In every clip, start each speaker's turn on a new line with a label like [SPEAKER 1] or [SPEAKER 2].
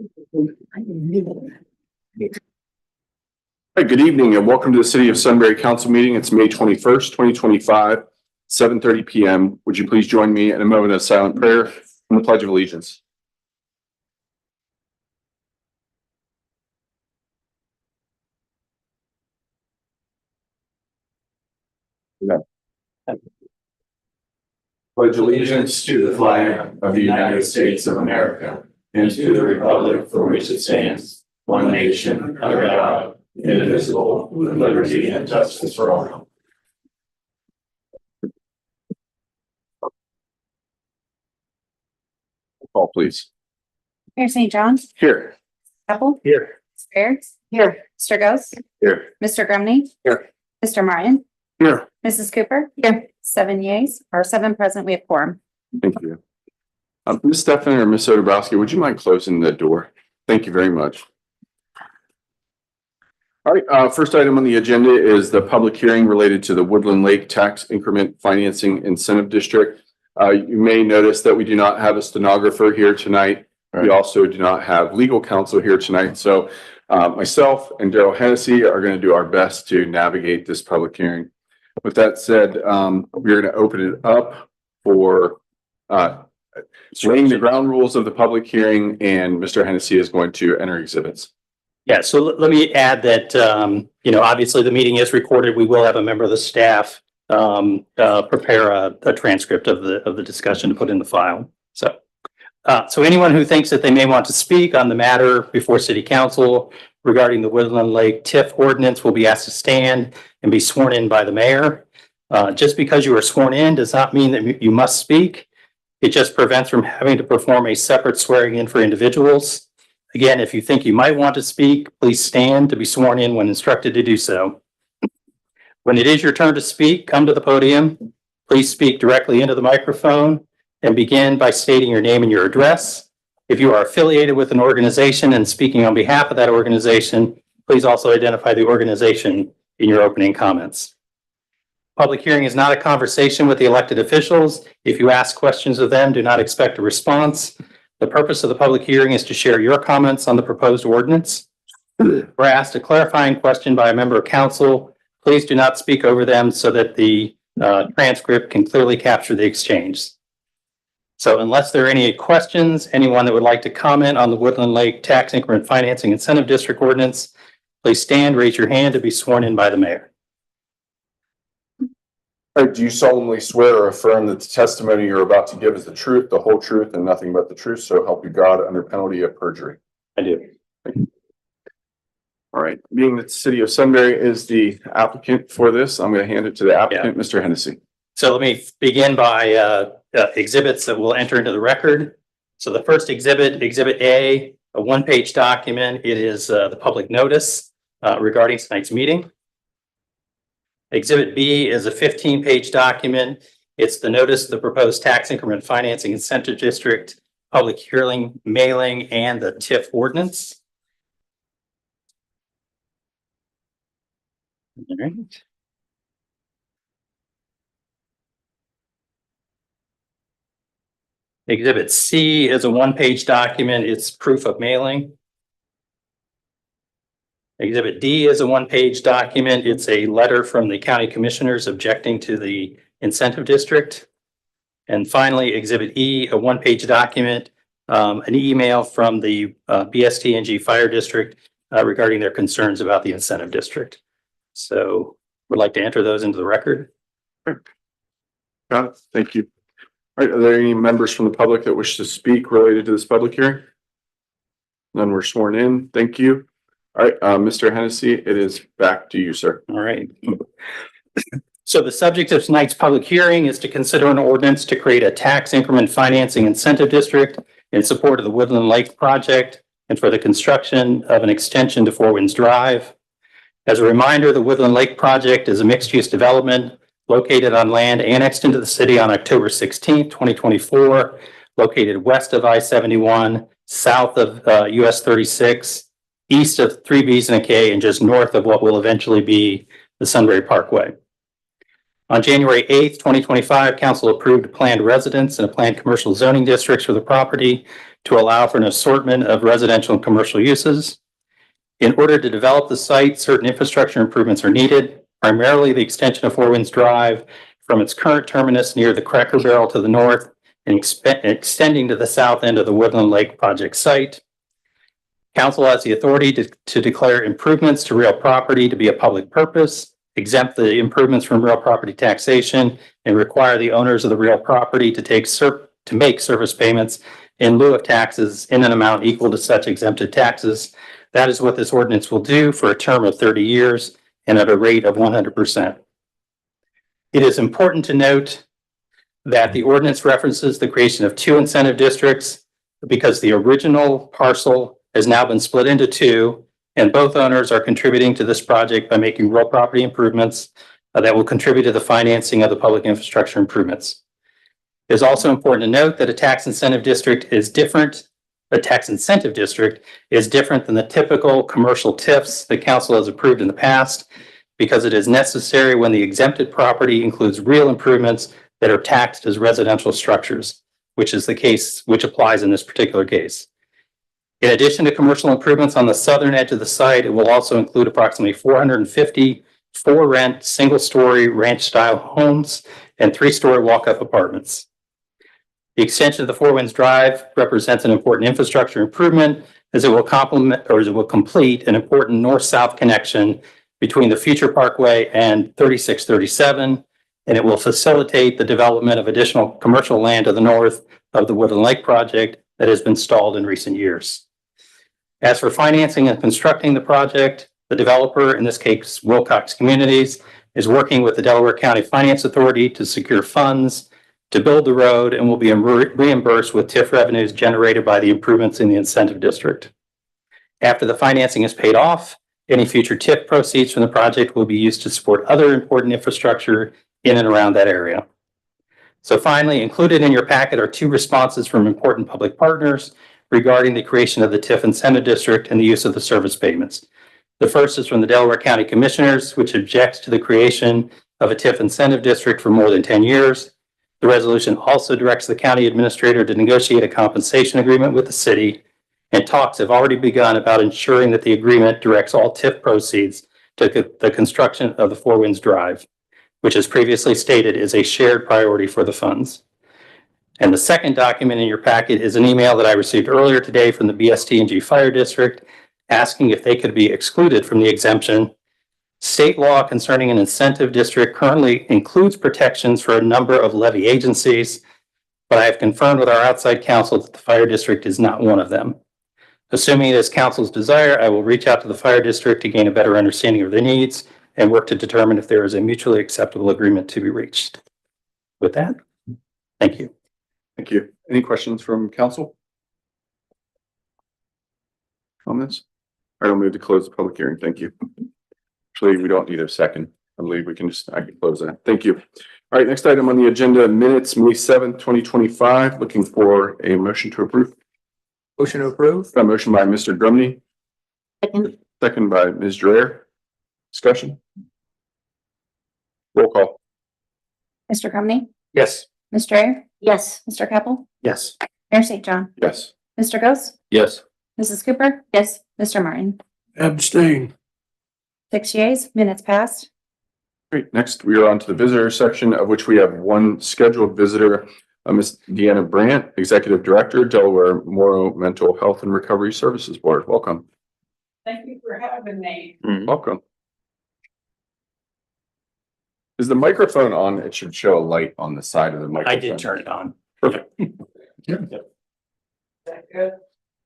[SPEAKER 1] Hi, good evening and welcome to the City of Sunbury Council meeting. It's May 21st, 2025, 7:30 p.m. Would you please join me in a moment of silent prayer and the Pledge of Allegiance? Pledge allegiance to the flag of the United States of America and to the republic for which it stands, one nation, under God, indivisible, with liberty and justice for all. Call, please.
[SPEAKER 2] Mayor St. John.
[SPEAKER 1] Here.
[SPEAKER 2] Apple.
[SPEAKER 1] Here.
[SPEAKER 2] Spears. Here. Mr. Ghost.
[SPEAKER 1] Here.
[SPEAKER 2] Mr. Grumney.
[SPEAKER 1] Here.
[SPEAKER 2] Mr. Martin.
[SPEAKER 1] Here.
[SPEAKER 2] Mrs. Cooper. Here. 7 yeas or 7 present. We have quorum.
[SPEAKER 1] Thank you. Ms. Stephanie or Ms. Odebrowski, would you mind closing the door? Thank you very much. All right, first item on the agenda is the public hearing related to the Woodland Lake Tax Increment Financing Incentive District. You may notice that we do not have a stenographer here tonight. We also do not have legal counsel here tonight. So myself and Daryl Hennessy are going to do our best to navigate this public hearing. With that said, we're going to open it up for laying the ground rules of the public hearing, and Mr. Hennessy is going to enter exhibits.
[SPEAKER 3] Yeah, so let me add that, obviously the meeting is recorded. We will have a member of the staff prepare a transcript of the discussion to put in the file. So anyone who thinks that they may want to speak on the matter before City Council regarding the Woodland Lake TIF ordinance will be asked to stand and be sworn in by the mayor. Just because you are sworn in does not mean that you must speak. It just prevents from having to perform a separate swearing in for individuals. Again, if you think you might want to speak, please stand to be sworn in when instructed to do so. When it is your turn to speak, come to the podium. Please speak directly into the microphone and begin by stating your name and your address. If you are affiliated with an organization and speaking on behalf of that organization, please also identify the organization in your opening comments. Public hearing is not a conversation with the elected officials. If you ask questions of them, do not expect a response. The purpose of the public hearing is to share your comments on the proposed ordinance. We're asked a clarifying question by a member of council. Please do not speak over them so that the transcript can clearly capture the exchange. So unless there are any questions, anyone that would like to comment on the Woodland Lake Tax Increment Financing Incentive District ordinance, please stand, raise your hand to be sworn in by the mayor.
[SPEAKER 1] Do you solemnly swear or affirm that the testimony you're about to give is the truth, the whole truth, and nothing but the truth, so help you God under penalty of perjury?
[SPEAKER 3] I do.
[SPEAKER 1] All right, being that the City of Sunbury is the applicant for this, I'm going to hand it to the applicant, Mr. Hennessy.
[SPEAKER 3] So let me begin by exhibits that will enter into the record. So the first exhibit, Exhibit A, a one-page document. It is the public notice regarding tonight's meeting. Exhibit B is a 15-page document. It's the notice of the proposed tax increment financing incentive district, public hearing, mailing, and the TIF ordinance. All right. Exhibit C is a one-page document. It's proof of mailing. Exhibit D is a one-page document. It's a letter from the county commissioners objecting to the incentive district. And finally, Exhibit E, a one-page document, an email from the BSTNG Fire District regarding their concerns about the incentive district. So would like to enter those into the record.
[SPEAKER 1] Got it. Thank you. All right, are there any members from the public that wish to speak related to this public hearing? None were sworn in. Thank you. All right, Mr. Hennessy, it is back to you, sir.
[SPEAKER 3] All right. So the subject of tonight's public hearing is to consider an ordinance to create a tax increment financing incentive district in support of the Woodland Lake project and for the construction of an extension to Four Winds Drive. As a reminder, the Woodland Lake project is a mixed-use development located on land annexed into the city on October 16th, 2024, located west of I-71, south of US 36, east of 3Bs and a K, and just north of what will eventually be the Sunbury Parkway. On January 8th, 2025, council approved planned residence and a planned commercial zoning districts for the property to allow for an assortment of residential and commercial uses. In order to develop the site, certain infrastructure improvements are needed, primarily the extension of Four Winds Drive from its current terminus near the Cracker Barrel to the north and extending to the south end of the Woodland Lake project site. Council has the authority to declare improvements to real property to be a public purpose, exempt the improvements from real property taxation, and require the owners of the real property to make service payments in lieu of taxes in an amount equal to such exempted taxes. That is what this ordinance will do for a term of 30 years and at a rate of 100%. It is important to note that the ordinance references the creation of 2 incentive districts because the original parcel has now been split into 2, and both owners are contributing to this project by making real property improvements that will contribute to the financing of the public infrastructure improvements. It is also important to note that a tax incentive district is different. A tax incentive district is different than the typical commercial TIFs that council has approved in the past because it is necessary when the exempted property includes real improvements that are taxed as residential structures, which is the case, which applies in this particular case. In addition to commercial improvements on the southern edge of the site, it will also include approximately 450 for-rent, single-story ranch-style homes and 3-story walk-up apartments. The extension of the Four Winds Drive represents an important infrastructure improvement as it will complement or as it will complete an important north-south connection between the future parkway and 3637, and it will facilitate the development of additional commercial land to the north of the Woodland Lake project that has been stalled in recent years. As for financing and constructing the project, the developer, in this case Wilcox Communities, is working with the Delaware County Finance Authority to secure funds to build the road and will be reimbursed with TIF revenues generated by the improvements in the incentive district. After the financing is paid off, any future TIF proceeds from the project will be used to support other important infrastructure in and around that area. So finally, included in your packet are 2 responses from important public partners regarding the creation of the TIF incentive district and the use of the service payments. The first is from the Delaware County Commissioners, which objects to the creation of a TIF incentive district for more than 10 years. The resolution also directs the county administrator to negotiate a compensation agreement with the city, and talks have already begun about ensuring that the agreement directs all TIF proceeds to the construction of the Four Winds Drive, which as previously stated is a shared priority for the funds. And the second document in your packet is an email that I received earlier today from the BST&G Fire District asking if they could be excluded from the exemption. State law concerning an incentive district currently includes protections for a number of levy agencies, but I have confirmed with our outside counsel that the fire district is not one of them. Assuming it is council's desire, I will reach out to the fire district to gain a better understanding of their needs and work to determine if there is a mutually acceptable agreement to be reached. With that, thank you.
[SPEAKER 1] Thank you. Any questions from council? Comments? I will move to close the public hearing. Thank you. Actually, we don't need a second. I believe we can I can close that. Thank you. All right, next item on the agenda, minutes, May 7th, 2025. Looking for a motion to approve.
[SPEAKER 4] Motion to approve.
[SPEAKER 1] A motion by Mr. Grumney,
[SPEAKER 2] Second.
[SPEAKER 1] second by Ms. Dreyer. Discussion. Roll call.
[SPEAKER 2] Mr. Grumney?
[SPEAKER 3] Yes.
[SPEAKER 2] Ms. Strayer? Yes. Mr. Keppel?
[SPEAKER 3] Yes.
[SPEAKER 2] Mayor St. John?
[SPEAKER 1] Yes.
[SPEAKER 2] Mr. Ghost?
[SPEAKER 3] Yes.
[SPEAKER 2] Mrs. Cooper? Yes. Mr. Martin?
[SPEAKER 4] Abstain.
[SPEAKER 2] 6 yeas, minutes passed.
[SPEAKER 1] Great. Next, we are on to the visitor section, of which we have one scheduled visitor, Ms. Deanna Brandt, Executive Director, Delaware Morrow Mental Health and Recovery Services Board. Welcome.
[SPEAKER 5] Thank you for having me.
[SPEAKER 1] Welcome. Is the microphone on? It should show a light on the side of the microphone.
[SPEAKER 3] I did turn it on.
[SPEAKER 1] Perfect.
[SPEAKER 5] Is that good?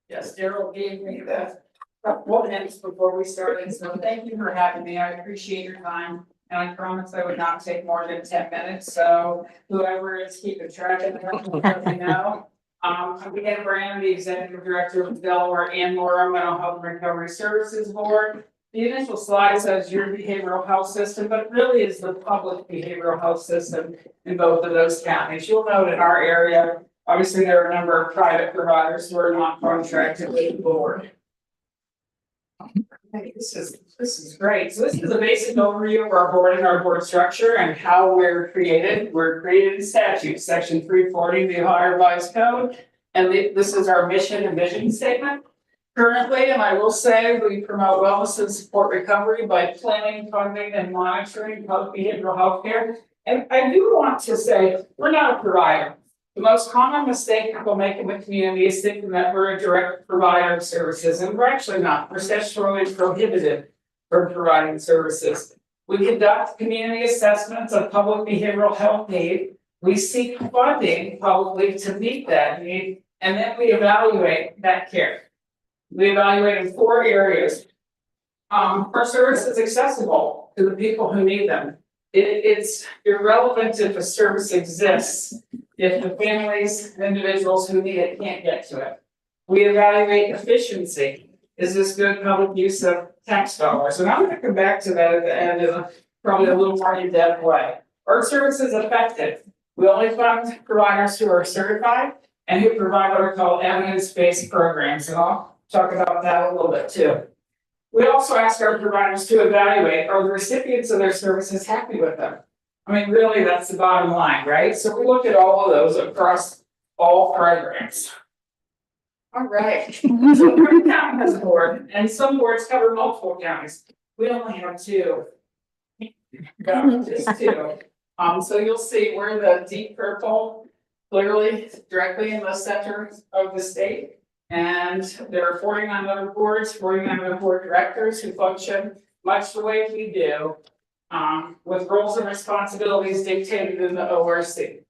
[SPEAKER 5] Yes, Daryl gave me the couple minutes before we started, so thank you for having me. I appreciate your time. And I promise I would not take more than 10 minutes, so whoever is keeping track of that, will let me know. I'm Deanna Brandt, the Executive Director of the Delaware and Morrow Mental Health and Recovery Services Board. The initial slide says your behavioral health system, but it really is the public behavioral health system in both of those counties. You'll note in our area, obviously there are a number of private providers who are not contracted with the board. Hey, this is great. So this is a basic overview of our board and our board structure and how we're created. We're created in statute, section 340 of the Ohio Revised Code. And this is our mission and vision statement. Currently, and I will say, we promote wellness and support recovery by planning, funding, and monitoring public behavioral health care. And I do want to say, we're not a provider. The most common mistake people make in the community is thinking that we're a direct provider of services, and we're actually not. We're statutorily prohibited from providing services. We conduct community assessments of public behavioral health need. We seek funding publicly to meet that need, and then we evaluate that care. We evaluate in 4 areas. Our service is accessible to the people who need them. It's irrelevant if a service exists, if the families, and individuals who need it can't get to it. We evaluate efficiency. Is this good public use of tax dollars? And I'm going to come back to that at the end in probably a little more in-depth way. Our service is effective. We only fund providers who are certified and who provide what are called evidence-based programs. And I'll talk about that a little bit too. We also ask our providers to evaluate, are the recipients of their services happy with them? I mean, really, that's the bottom line, right? So we look at all of those across all programs. All right. So every county has a board, and some boards cover multiple counties. We only have 2. Just 2. So you'll see we're the deep purple, clearly directly in the center of the state. And there are 49 other boards, 49 other board directors who function much the way we do, with roles and responsibilities dictated in the ORC.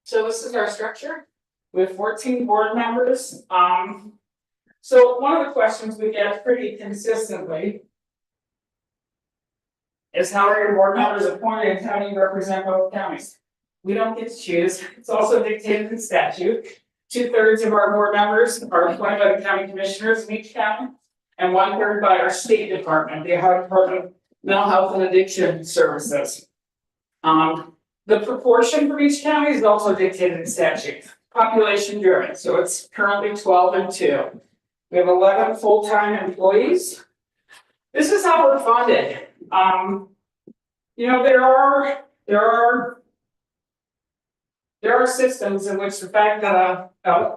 [SPEAKER 5] So this is our structure. We have 14 board members. So one of the questions we get pretty consistently is, how are your board members appointed and how do you represent both counties? We don't get to choose. It's also dictated in statute. 2/3 of our board members are appointed by the county commissioners in each county, and 1/3 by our state department, the Ohio Department of Mental Health and Addiction Services. The proportion for each county is also dictated in statute, population driven. So it's currently 12 and 2. We have 11 full-time employees. This is how we're funded. You know, there are systems in which the fact that a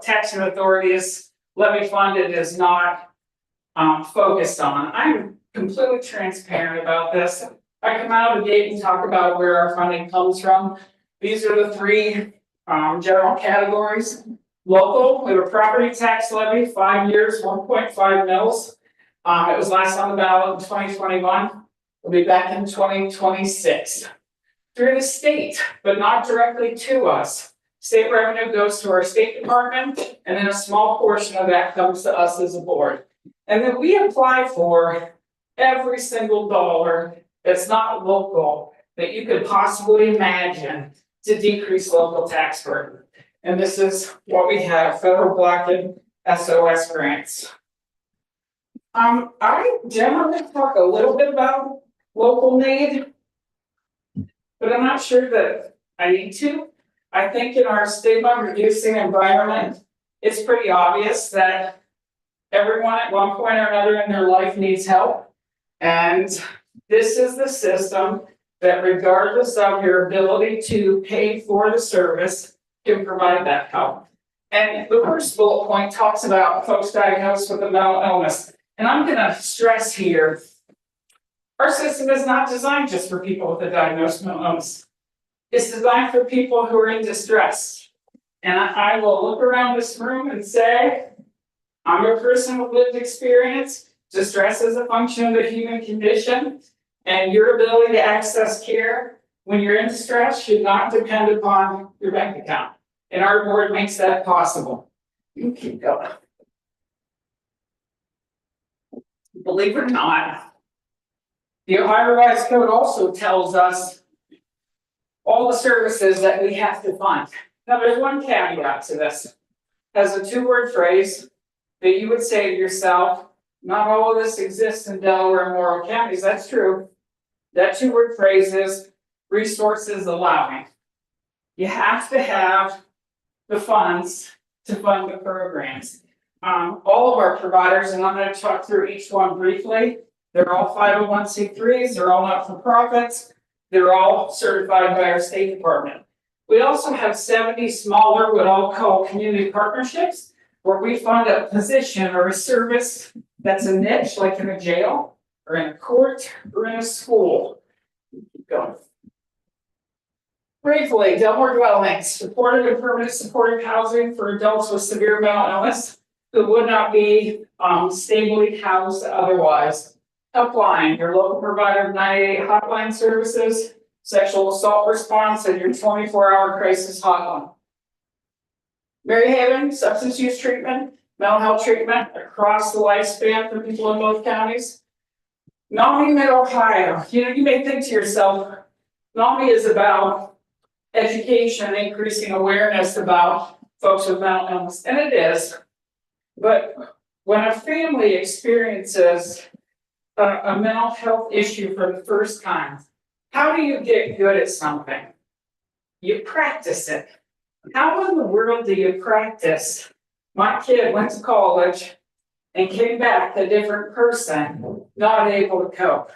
[SPEAKER 5] taxing authority is levy funded is not focused on. I'm completely transparent about this. I come out of the gate and talk about where our funding comes from. These are the 3 general categories. Local, we have a property tax levy, 5 years, 1.5 mils. It was last on the ballot in 2021. We'll be back in 2026. Through the state, but not directly to us. State revenue goes to our state department, and then a small portion of that comes to us as a board. And then we apply for every single dollar that's not local that you could possibly imagine to decrease local tax burden. And this is what we have: federal block and SOS grants. I generally talk a little bit about local need, but I'm not sure that I need to. I think in our stigma reducing environment, it's pretty obvious that everyone at one point or another in their life needs help. And this is the system that, regardless of your ability to pay for the service, can provide that help. And the first bullet point talks about folks diagnosed with a mental illness. And I'm going to stress here, our system is not designed just for people with a diagnosed mental illness. It's designed for people who are in distress. And I will look around this room and say, I'm a person with lived experience. Distress is a function of the human condition, and your ability to access care when you're in distress should not depend upon your bank account. And our board makes that possible. You keep going. Believe it or not, the Ohio Revised Code also tells us all the services that we have to fund. Now, there's one caveat to this. It has a 2-word phrase that you would say to yourself, not all of this exists in Delaware and Morrow counties. That's true. That 2-word phrase is resources allowing. You have to have the funds to fund the programs. all of our providers, and I'm gonna talk through each one briefly. They're all 501c3s, they're all not-for-profits, they're all certified by our State Department. We also have 70 smaller, what I'll call community partnerships, where we fund a position or a service that's a niche, like in a jail, or in a court, or in a school. Keep going. Briefly, Delmore Dwellings, supportive and permanent supportive housing for adults with severe mental illness who would not be stably housed otherwise. Helpline, your local provider of 988 hotline services, sexual assault response, and your 24-hour crisis hotline. Mary Haven, substance use treatment, mental health treatment across the lifespan for people in both counties. NAMI Mid-Ohio, you may think to yourself, NAMI is about education, increasing awareness about folks with mental illness, and it is. But when a family experiences a mental health issue for the first time, how do you get good at something? You practice it. How in the world do you practice? My kid went to college and came back a different person, not able to cope.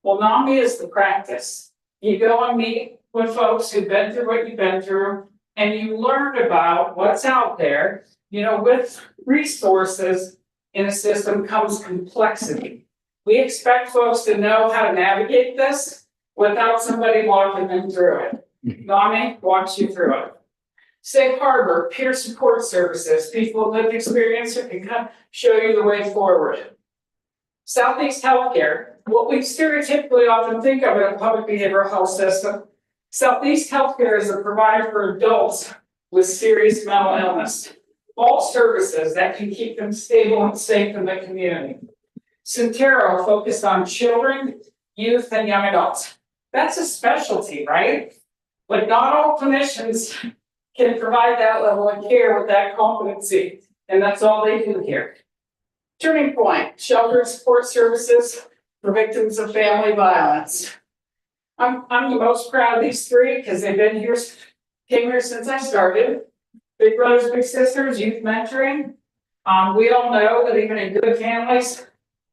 [SPEAKER 5] Well, NAMI is the practice. You go and meet with folks who've been through what you've been through, and you learn about what's out there. With resources in a system comes complexity. We expect folks to know how to navigate this without somebody walking them through it. NAMI walks you through it. Safe Harbor, peer support services, people with lived experience who can come show you the way forward. Southeast Healthcare, what we stereotypically often think of in a public behavioral health system. Southeast Healthcare is a provider for adults with serious mental illness. All services that can keep them stable and safe in the community. Centero focused on children, youth, and young adults. That's a specialty, right? But not all clinicians can provide that level of care with that competency, and that's all they do here. Turning Point, shelter and support services for victims of family violence. I'm the most proud of these three because they've been here, came here since I started. Big brothers, big sisters, youth mentoring. We all know that even in good families,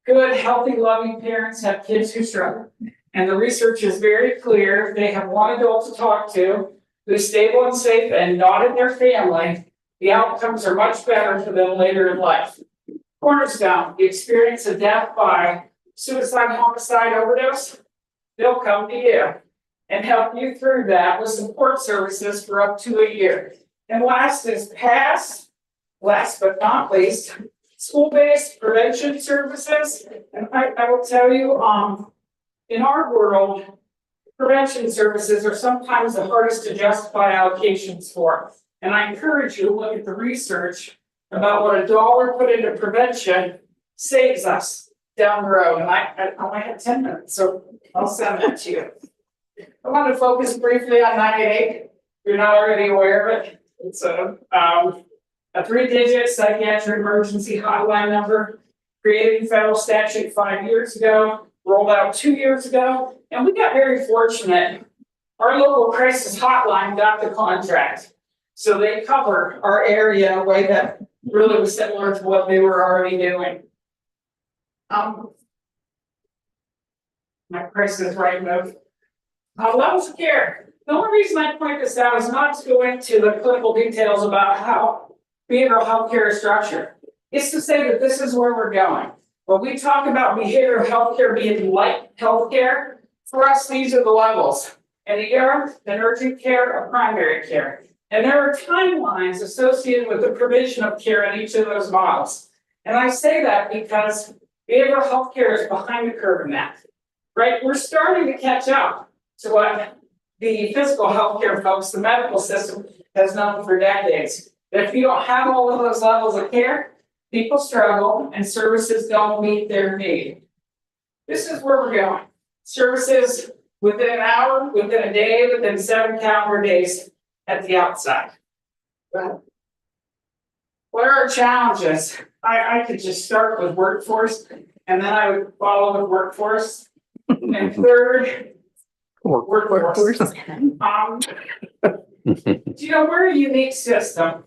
[SPEAKER 5] good, healthy, loving parents have kids who struggle. And the research is very clear. If they have one adult to talk to who's stable and safe and not in their family, the outcomes are much better for them later in life. Cornerstone, the experience of death by suicide, homicide, overdose, they'll come to you and help you through that with support services for up to a year. And last is PASS, last but not least, school-based prevention services. And I will tell you, in our world, prevention services are sometimes the hardest to justify allocations for. And I encourage you to look at the research about what $1 put into prevention saves us down the road. And I only have 10 minutes, so I'll send that to you. I want to focus briefly on 988. If you're not already aware of it. It's a 3-digit psychiatric emergency hotline number created in federal statute 5 years ago, rolled out 2 years ago, and we got very fortunate. Our local crisis hotline got the contract, so they cover our area in a way that really was similar to what they were already doing. My crisis right move. Levels of care. The only reason I point this out is not to go into the clinical details about how behavioral health care is structured. It's to say that this is where we're going. When we talk about behavioral health care being like healthcare, for us, these are the levels. And then urgent care or primary care. And there are timelines associated with the provision of care in each of those models. And I say that because behavioral health care is behind the curve in that. Right? We're starting to catch up to what the physical healthcare folks, the medical system, has known for decades. That if you don't have all of those levels of care, people struggle and services don't meet their need. This is where we're going. Services within an hour, within a day, within 7 calendar days at the outside. Well, what are our challenges? I could just start with workforce, and then I would follow with workforce. And third, workforce. We're a unique system.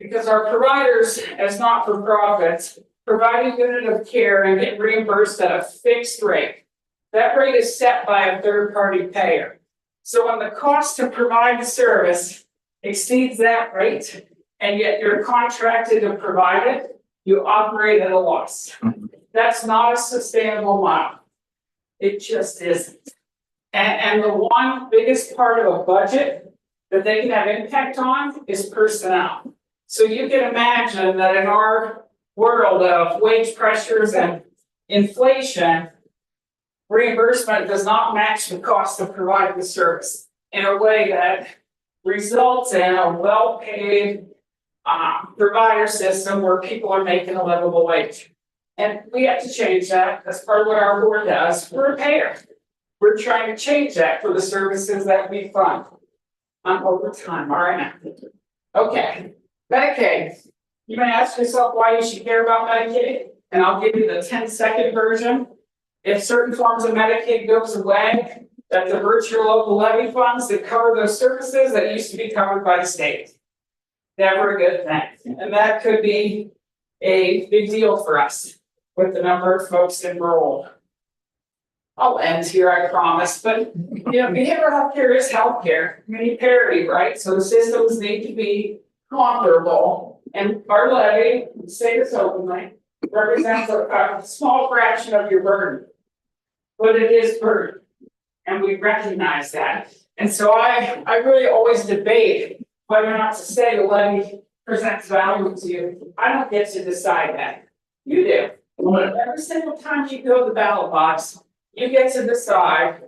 [SPEAKER 5] Because our providers, as not-for-profits, provide a unit of care and get reimbursed at a fixed rate. That rate is set by a third-party payer. So when the cost to provide the service exceeds that rate, and yet you're contracted to provide it, you operate at a loss. That's not a sustainable model. It just isn't. And the one biggest part of a budget that they can have impact on is personnel. So you can imagine that in our world of wage pressures and inflation, reimbursement does not match the cost of providing the service in a way that results in a well-paid provider system where people are making a livable wage. And we have to change that. That's part of what our board does. We're a payer. We're trying to change that for the services that we fund. I'm over time, all right now. Okay, Medicaid. You may ask yourself why you should care about Medicaid, and I'll give you the 10-second version. If certain forms of Medicaid goes away, that divert your local levy funds that cover those services that used to be covered by the state. Never a good thing, and that could be a big deal for us with the number of folks enrolled. I'll end here, I promise, but behavioral health care is healthcare. We need parity, right? So the systems need to be comparable, and our levy, say this openly, represents a small fraction of your burden, but it is burden, and we recognize that. And so I really always debate whether or not to say the levy presents value to you. I don't get to decide that. You do. Every single time you go to the ballot box, you get to decide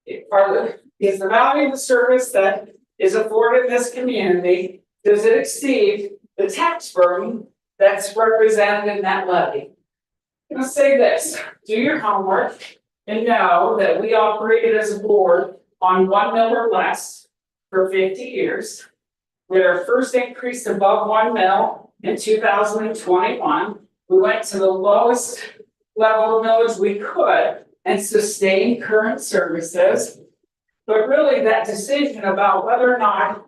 [SPEAKER 5] is the value of the service that is afforded in this community, does it exceed the tax burden that's represented in that levy? I'm gonna say this, do your homework and know that we operated as a board on 1 mil or less for 50 years. With our first increase above 1 mil in 2021, we went to the lowest level of millage we could and sustain current services. But really that decision about whether or not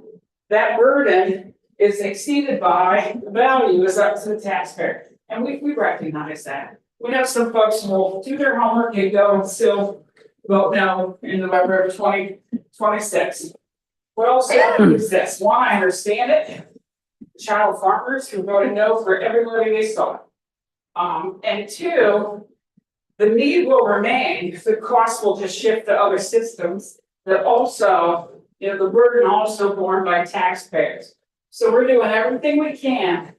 [SPEAKER 5] that burden is exceeded by the value is up to the taxpayer. And we recognize that. We know some folks will do their homework and go and still vote no in November of 2026. What also is this? One, I understand it. Child farmers who voted no for everybody they saw. And two, the need will remain, the cost will just shift to other systems that also, the burden also borne by taxpayers. So we're doing everything we can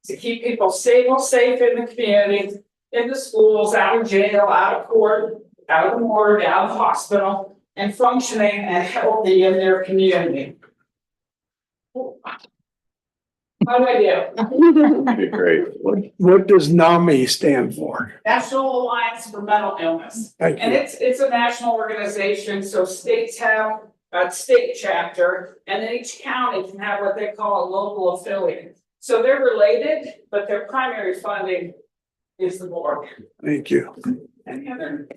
[SPEAKER 5] to keep people safe in the community, in the schools, out of jail, out of court, out of the morgue, out of the hospital, and functioning and healthy in their community. How do I do?
[SPEAKER 1] Okay, great.
[SPEAKER 4] What does NAMI stand for?
[SPEAKER 5] National Alliance for Mental Illness.
[SPEAKER 4] Thank
[SPEAKER 5] And
[SPEAKER 4] you.
[SPEAKER 5] it's a national organization, so states have a state chapter, and then each county can have what they call a local affiliate. So they're related, but their primary funding is the board.
[SPEAKER 4] Thank you.
[SPEAKER 5] Any other?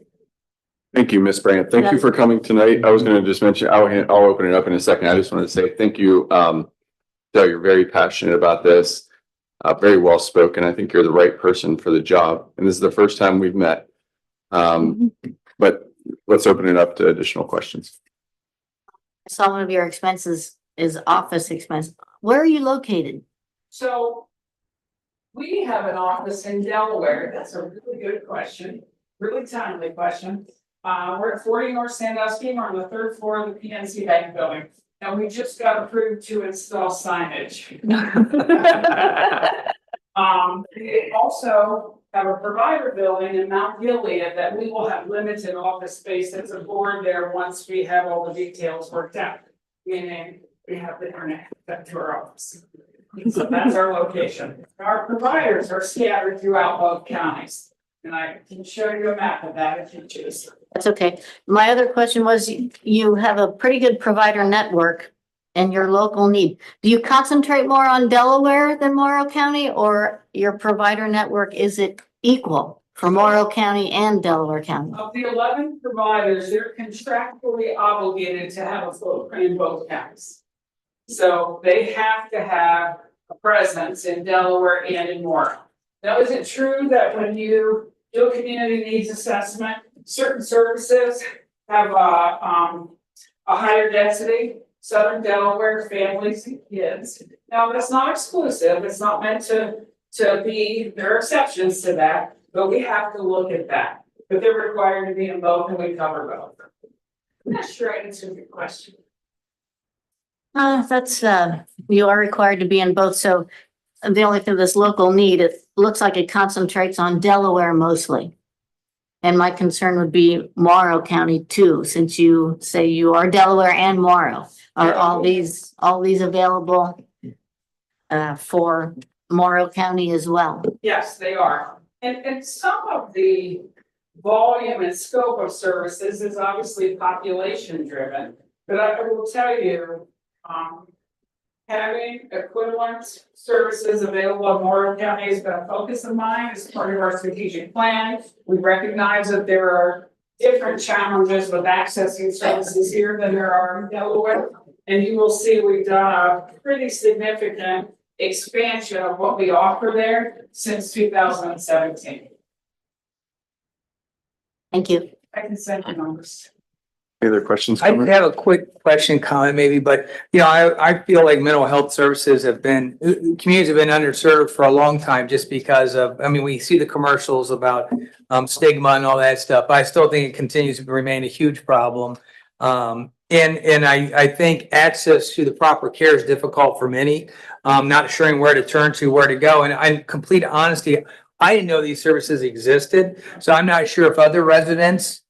[SPEAKER 1] Thank you, Ms. Brandt. Thank you for coming tonight. I was going to just mention, I'll open it up in a second. I just wanted to say thank you. Joe, you're very passionate about this, very well spoken. I think you're the right person for the job. And this is the first time we've met. But let's open it up to additional questions.
[SPEAKER 6] I saw one of your expenses is office expense. Where are you located?
[SPEAKER 5] So we have an office in Delaware. That's a really good question, really timely question. We're at 40 North Sandusky. We're on the 3rd floor of the PNC Bank building. And we just got approved to install signage. We also have a provider building in Mount Gilead that we will have limited office space as a board there once we have all the details worked out. Meaning we have the internet up to our office. So that's our location. Our providers are scattered throughout both counties. And I can show you a map of that if you choose.
[SPEAKER 6] That's okay. My other question was, you have a pretty good provider network in your local need. Do you concentrate more on Delaware than Morrow County, or your provider network, is it equal for Morrow County and Delaware County?
[SPEAKER 5] Of the 11 providers, they're contractually obligated to have a footprint in both counties. So they have to have a presence in Delaware and in Warren. Now, is it true that when you do a community needs assessment, certain services have a higher density? Southern Delaware families and kids. Now, that's not exclusive. It's not meant to be, there are exceptions to that, but we have to look at that. But they're required to be in both and we cover both. I'm not sure I answered your question.
[SPEAKER 6] You are required to be in both, so the only thing this local need, it looks like it concentrates on Delaware mostly. And my concern would be Morrow County too, since you say you are Delaware and Morrow. Are all these available for Morrow County as well?
[SPEAKER 5] Yes, they are. And some of the volume and scope of services is obviously population driven. But I will tell you, having equivalent services available in Morrow County has been a focus of mine as part of our strategic plan. We recognize that there are different challenges with accessing services here than there are in Delaware. And you will see we've done a pretty significant expansion of what we offer there since 2017.
[SPEAKER 6] Thank you.
[SPEAKER 5] I can send you numbers.
[SPEAKER 1] Any other questions?
[SPEAKER 7] I
[SPEAKER 1] Cameron?
[SPEAKER 7] have a quick question, comment maybe, but I feel like mental health services communities have been underserved for a long time just because of, we see the commercials about stigma and all that stuff. I still think it continues to remain a huge problem. And I think access to the proper care is difficult for many, not sure where to turn to, where to go. And in complete honesty, I didn't know these services existed. So I'm not sure if other residents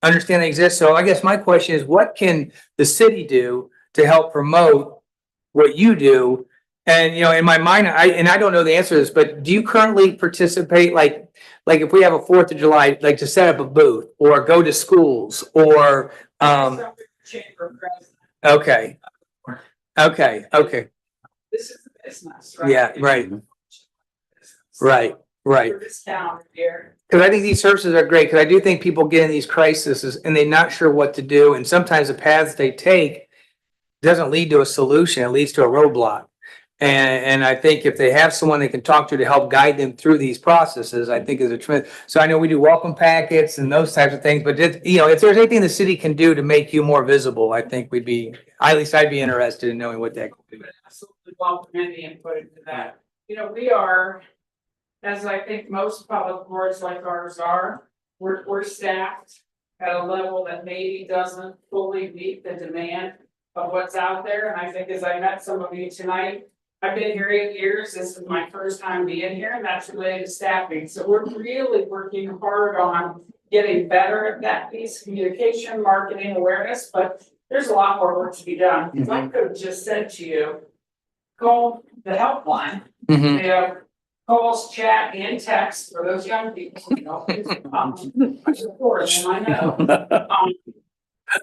[SPEAKER 7] understand they exist. So I guess my question is, what can the city do to help promote what you do? And, in my mind, I don't know the answer to this, but do you currently participate, like if we have a 4th of July, like to set up a booth or go to schools or,
[SPEAKER 5] Chamber of Presidents.
[SPEAKER 7] okay.
[SPEAKER 5] This is a business, right?
[SPEAKER 7] Yeah, right. Right.
[SPEAKER 5] For this calendar year.
[SPEAKER 7] Because I think these services are great, because I do think people get in these crises and they're not sure what to do. And sometimes the paths they take doesn't lead to a solution, it leads to a roadblock. And I think if they have someone they can talk to help guide them through these processes, I think is a tremendous. So I know we do welcome packets and those types of things, but if there's anything the city can do to make you more visible, I think at least I'd be interested in knowing what that could be.
[SPEAKER 5] Absolutely welcome any input into that. We are, as I think most public boards like ours are, we're staffed at a level that maybe doesn't fully meet the demand of what's out there. And I think as I met some of you tonight, I've been here 8 years. This is my first time being here, and that's related to staffing. So we're really working hard on getting better at that piece, communication, marketing, awareness, but there's a lot more work to be done. Because I could have just said to you, call the helpline.
[SPEAKER 7] Mhm.
[SPEAKER 5] They have calls, chat, and text for those young people, I support them, I know.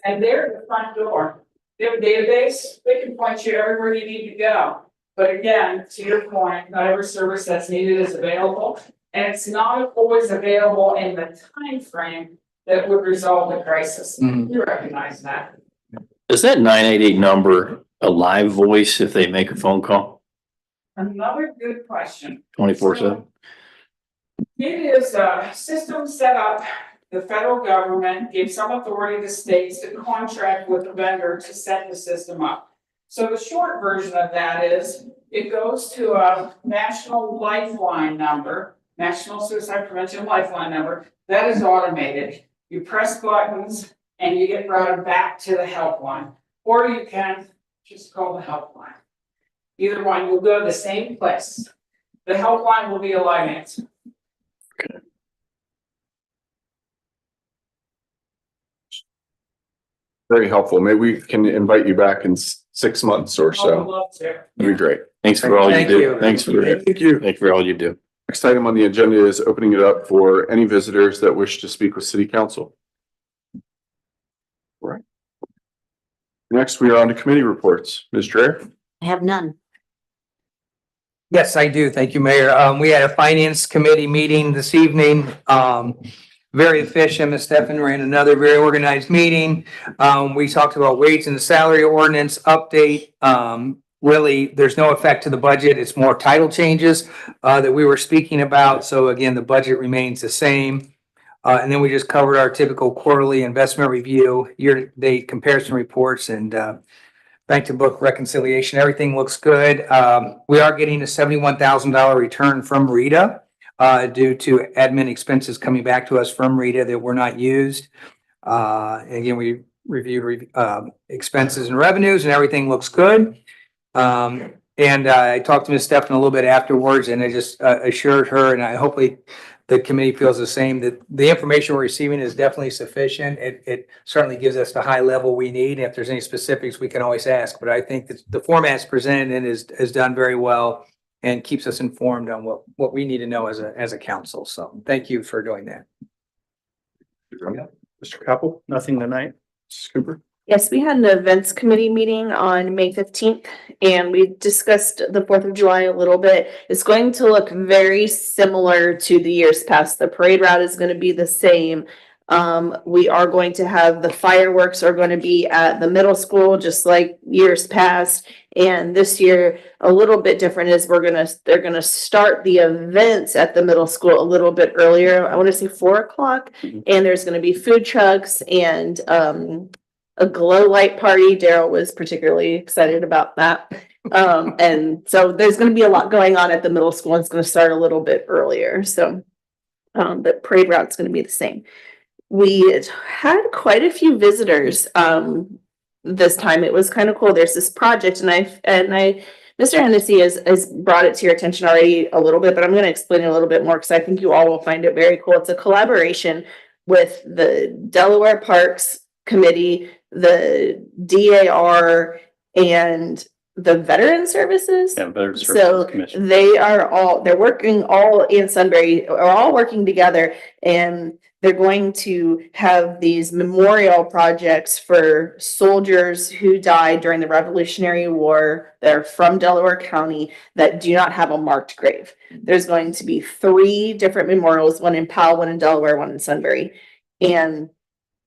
[SPEAKER 5] And they're at the front door. They have a database, they can point you everywhere you need to go. But again, to your point, not every service that's needed is available. And it's not always available in the time frame that would resolve the crisis. You recognize that.
[SPEAKER 8] Is that 988 number a live voice if they make a phone call
[SPEAKER 5] Another good question.
[SPEAKER 8] 24/7?
[SPEAKER 5] It is a system set up, the federal government gave some authority to states to contract with a vendor to set the system up. So the short version of that is, it goes to a national lifeline number, National Suicide Prevention Lifeline number, that is automated. You press buttons and you get routed back to the helpline, or you can just call the helpline. Either one, you'll go to the same place. The helpline will be a live answer.
[SPEAKER 1] Very helpful. Maybe we can invite you back in 6 months or
[SPEAKER 5] I would
[SPEAKER 1] so.
[SPEAKER 5] love to.
[SPEAKER 1] That'd be great.
[SPEAKER 8] Thanks for all you
[SPEAKER 7] Thank
[SPEAKER 8] do.
[SPEAKER 7] you.
[SPEAKER 8] Thanks for
[SPEAKER 1] Thank you.
[SPEAKER 8] all you do.
[SPEAKER 1] Next item on the agenda is opening it up for any visitors that wish to speak with City Council. Right. Next, we are on to committee reports. Ms. Dreher?
[SPEAKER 6] I have none.
[SPEAKER 7] Yes, I do. Thank you, Mayor. We had a finance committee meeting this evening. Very efficient. Ms. Stefan ran another very organized meeting. We talked about wage and salary ordinance update. really, there's no effect to the budget. It's more title changes that we were speaking about. So again, the budget remains the same. And then we just covered our typical quarterly investment review, year-to-date comparison reports, and bank to book reconciliation. Everything looks good. We are getting a $71,000 return from Rita due to admin expenses coming back to us from Rita that were not used. Again, we reviewed expenses and revenues, and everything looks good. And I talked to Ms. Stefan a little bit afterwards, and I just assured her, and I hopefully the committee feels the same, that the information we're receiving is definitely sufficient. It certainly gives us the high level we need. If there's any specifics, we can always ask, but I think that the format's presented and is done very well and keeps us informed on what we need to know as a council. So thank you for doing that.
[SPEAKER 1] Mr. Capel?
[SPEAKER 3] Nothing tonight.
[SPEAKER 1] Mrs. Cooper?
[SPEAKER 9] Yes, we had an events committee meeting on May 15th and we discussed the 4th of July a little bit. It's going to look very similar to the years past. The parade route is going to be the same. We are going to have the fireworks are going to be at the middle school, just like years past. And this year, a little bit different is they're gonna start the events at the middle school a little bit earlier. I want to say 4 o'clock. And there's going to be food trucks and a glow light party. Daryl was particularly excited about that. And so there's going to be a lot going on at the middle school. It's going to start a little bit earlier. So the parade route's going to be the same. We had quite a few visitors this time. It was kind of cool. There's this project and Mr. Hennessy has brought it to your attention already a little bit, but I'm going to explain it a little bit more because I think you all will find it very cool. It's a collaboration with the Delaware Parks Committee, the DAR, and the Veteran Services.
[SPEAKER 3] Yeah, Veteran
[SPEAKER 9] So
[SPEAKER 3] Services Commission.
[SPEAKER 9] they're working all in Sunbury, are all working together, and they're going to have these memorial projects for soldiers who died during the Revolutionary War that are from Delaware County that do not have a marked grave. There's going to be 3 different memorials, one in Powell, one in Delaware, one in Sunbury. And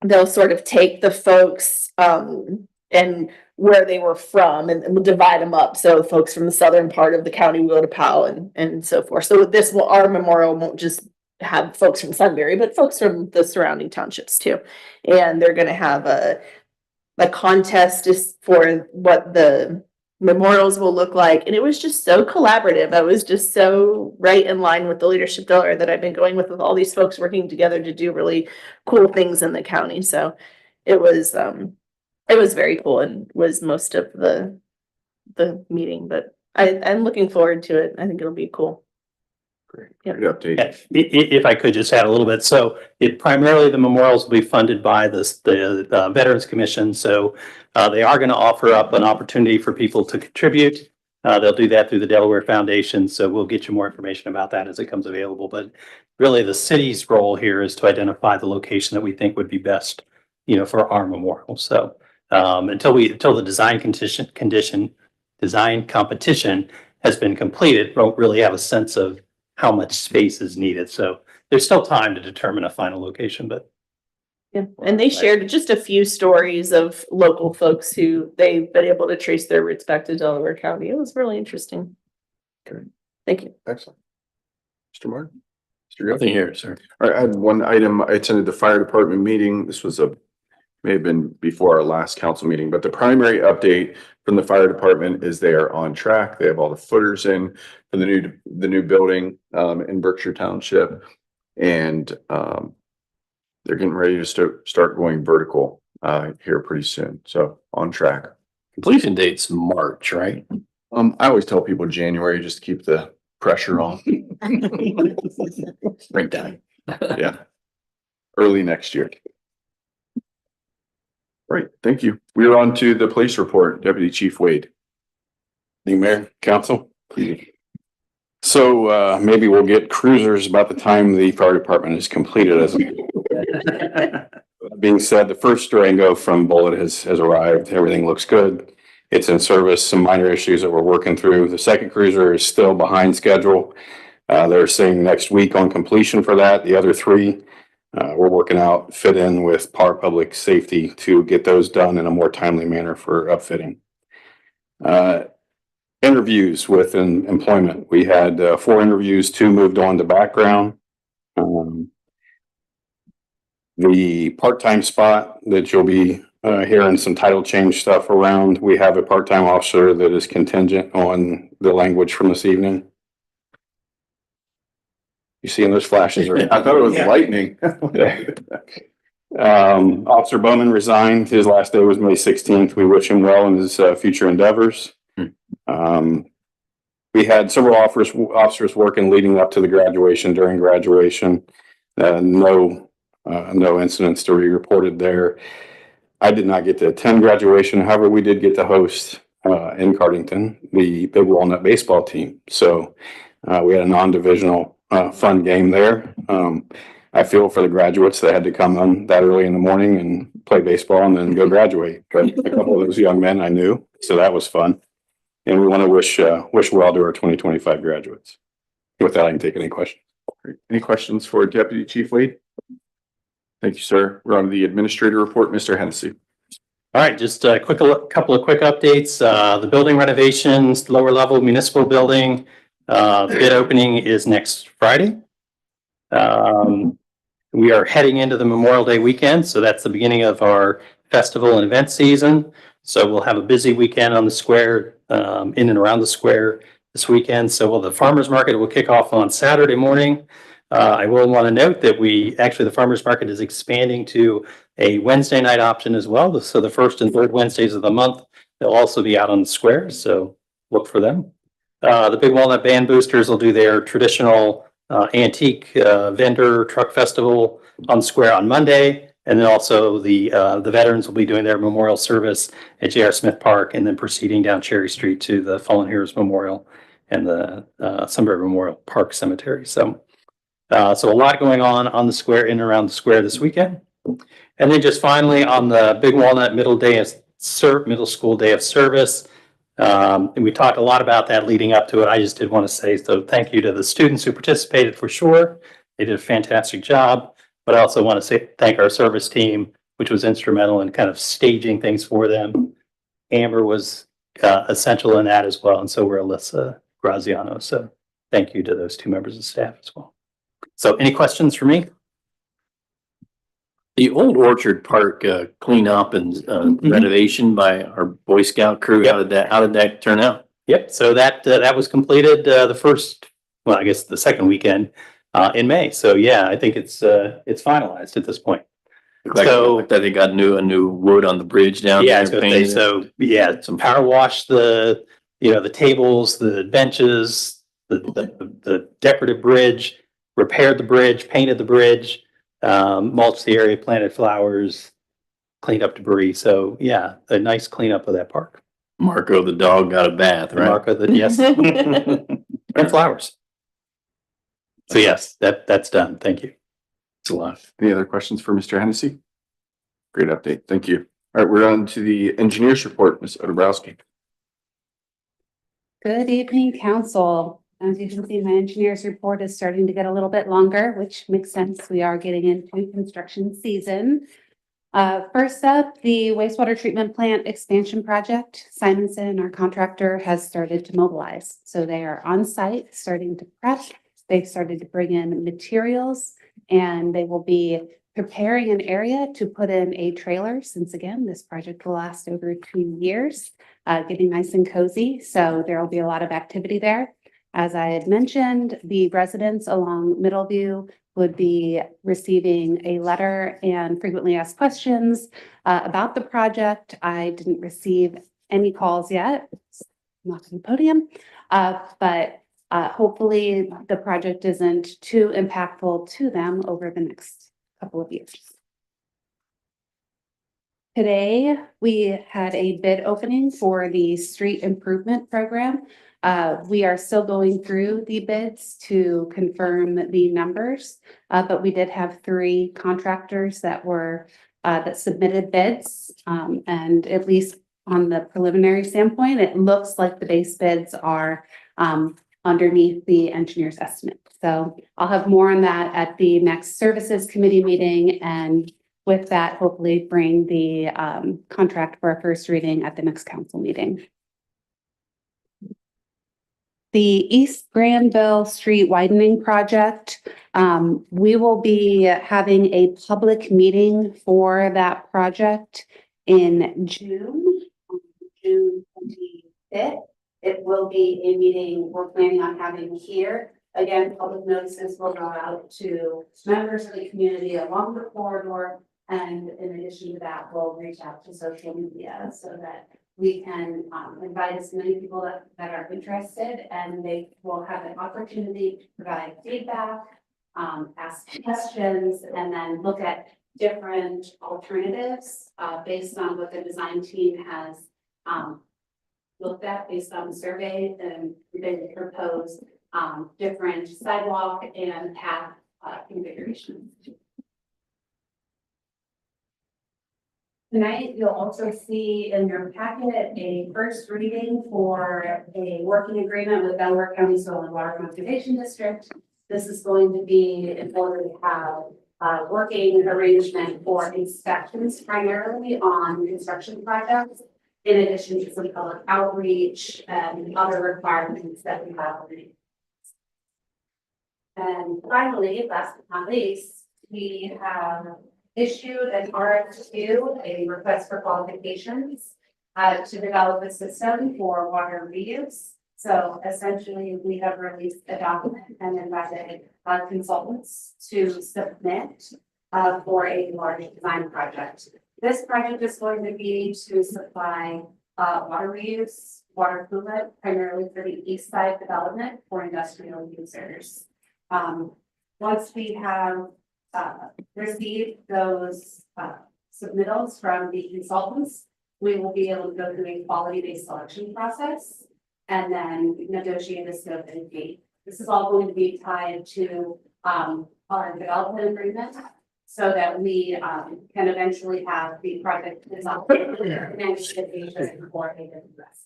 [SPEAKER 9] they'll sort of take the folks and where they were from and we'll divide them up. So folks from the southern part of the county will go to Powell and so forth. So our memorial won't just have folks from Sunbury, but folks from the surrounding townships too. And they're going to have a contest just for what the memorials will look like. And it was just so collaborative. I was just so right in line with the leadership Delaware that I've been going with all these folks working together to do really cool things in the county. So it was very cool and was most of the meeting, but I'm looking forward to it. I think it'll be cool.
[SPEAKER 1] Great.
[SPEAKER 9] Yeah.
[SPEAKER 1] Good update.
[SPEAKER 3] Yeah, if I could just add a little bit. So primarily the memorials will be funded by the Veterans Commission. So they are going to offer up an opportunity for people to contribute. They'll do that through the Delaware Foundation. So we'll get you more information about that as it comes available. But really the city's role here is to identify the location that we think would be best, for our memorial. So until the design competition has been completed, we won't really have a sense of how much space is needed. So there's still time to determine a final location, but.
[SPEAKER 9] Yeah, and they shared just a few stories of local folks who they've been able to trace their roots back to Delaware County. It was really interesting.
[SPEAKER 1] Okay.
[SPEAKER 9] Thank you.
[SPEAKER 1] Excellent. Mr. Martin? Mr. Young?
[SPEAKER 8] Nothing here, sir.
[SPEAKER 1] All right, I had one item. I attended the fire department meeting. This was may have been before our last council meeting, but the primary update from the fire department is they are on track. They have all the footers in for the new building in Berkshire Township. And they're getting ready to start going vertical here pretty soon. So on track.
[SPEAKER 8] Completion date's March, right?
[SPEAKER 1] I always tell people January just to keep the pressure on.
[SPEAKER 8] Springtime.
[SPEAKER 1] Yeah. Early next year. Right, thank you. We are on to the police report, Deputy Chief Wade.
[SPEAKER 10] The mayor, council. So maybe we'll get cruisers about the time the fire department is completed. As being said, the first Durango from Bullet has arrived. Everything looks good. It's in service. Some minor issues that we're working through. The second cruiser is still behind schedule. They're saying next week on completion for that. The other 3 we're working out fit in with Par Public Safety to get those done in a more timely manner for upfitting. interviews with employment. We had 4 interviews, 2 moved on to background. The part-time spot that you'll be hearing some title change stuff around, we have a part-time officer that is contingent on the language from this evening. You seeing those flashes?
[SPEAKER 1] I thought it was lightning.
[SPEAKER 10] Officer Bowman resigned. His last day was May 16th. We wish him well in his future endeavors. We had several officers working leading up to the graduation, during graduation. No incidents to be reported there. I did not get to attend graduation. However, we did get to host in Cardington the Big Walnut baseball team. So we had a non-divisional fun game there. I feel for the graduates that had to come on that early in the morning and play baseball and then go graduate. But a couple of those young men I knew, so that was fun. And we want to wish well to our 2025 graduates. With that, I can take any questions.
[SPEAKER 1] Any questions for Deputy Chief Wade? Thank you, sir. We're on to the administrator report, Mr. Hennessy.
[SPEAKER 3] All right, just a couple of quick updates. The building renovations, lower level municipal building, bid opening is next Friday. We are heading into the Memorial Day weekend, so that's the beginning of our festival and event season. So we'll have a busy weekend on the square, in and around the square this weekend. So the farmers market will kick off on Saturday morning. I will want to note that the farmers market is expanding to a Wednesday night option as well. So the first and third Wednesdays of the month, they'll also be out on the square. So look for them. The Big Walnut Band Boosters will do their traditional antique vendor truck festival on the square on Monday. And then also the veterans will be doing their memorial service at J.R. Smith Park and then proceeding down Cherry Street to the Fallen Heroes Memorial and the Sunbury Memorial Park Cemetery. So a lot going on the square, in and around the square this weekend. And then just finally on the Big Walnut middle school day of service. And we talked a lot about that leading up to it. I just did want to say, so thank you to the students who participated for sure. They did a fantastic job, but I also want to thank our service team, which was instrumental in kind of staging things for them. Amber was essential in that as well. And so were Alyssa Graziano. So thank you to those 2 members of staff as well. So any questions for me?
[SPEAKER 8] The old Orchard Park cleanup and renovation by our Boy Scout crew,
[SPEAKER 3] Yep.
[SPEAKER 8] how did that turn out?
[SPEAKER 3] Yep. So that was completed the second weekend in May. So yeah, I think it's finalized at this point.
[SPEAKER 8] Like that they got a new wood on the bridge down
[SPEAKER 3] Yeah,
[SPEAKER 8] there.
[SPEAKER 3] some power wash the tables, the benches, the decorative bridge, repaired the bridge, painted the bridge, mulched the area, planted flowers, cleaned up debris. So yeah, a nice cleanup of that park.
[SPEAKER 8] Marco the dog got a bath, right?
[SPEAKER 3] Marco, yes, and flowers. So yes, that's done. Thank you.
[SPEAKER 8] It's a lot.
[SPEAKER 1] Any other questions for Mr. Hennessy? Great update. Thank you. All right, we're on to the engineer's report, Ms. Odebrowski.
[SPEAKER 2] Good evening, council. As you can see, my engineer's report is starting to get a little bit longer, which makes sense. We are getting into construction season. First up, the wastewater treatment plant expansion project. Simonson, our contractor, has started to mobilize. So they are on site, starting to prep. They've started to bring in materials, and they will be preparing an area to put in a trailer, since again, this project will last over 2 years, getting nice and cozy. So there will be a lot of activity there. As I had mentioned, the residents along Middleview would be receiving a letter and frequently asked questions about the project. I didn't receive any calls yet. I'm not on the podium, but hopefully the project isn't too impactful to them over the next couple of years. Today, we had a bid opening for the street improvement program. We are still going through the bids to confirm the numbers, but we did have 3 contractors that submitted bids. And at least on the preliminary standpoint, it looks like the base bids are underneath the engineer's estimate. So I'll have more on that at the next services committee meeting, and with that, hopefully bring the contract for a first reading at the next council meeting. the East Granville Street widening project. We will be having a public meeting for that project in June, June 25th. It will be a meeting we're planning on having here. Again, public notices will go out to members of the community along the corridor. And in addition to that, we'll reach out to social media so that we can invite as many people that are interested, and they will have an opportunity to provide feedback, ask questions, and then look at different alternatives based on what the design team has looked at based on the survey, and they propose different sidewalk and path configurations. Tonight, you'll also see in your packet a first reading for a working agreement with Delaware County Soil and Water Conservation District. This is going to be in order to have a working arrangement for inspections primarily on construction projects, in addition to some public outreach and other requirements that we have. And finally, last but not least, we have issued an RFQ, a request for qualifications, to develop a system for water reuse. So essentially, we have released a document and invited consultants to submit for a large design project. This project is going to be to supply water reuse, water coolant, primarily for the east side development for industrial users. Once we have received those submittals from the consultants, we will be able to go through a quality-based selection process and then negotiate a scope and fee. This is all going to be tied to our development agreement so that we can eventually have the project design and specification for AWS.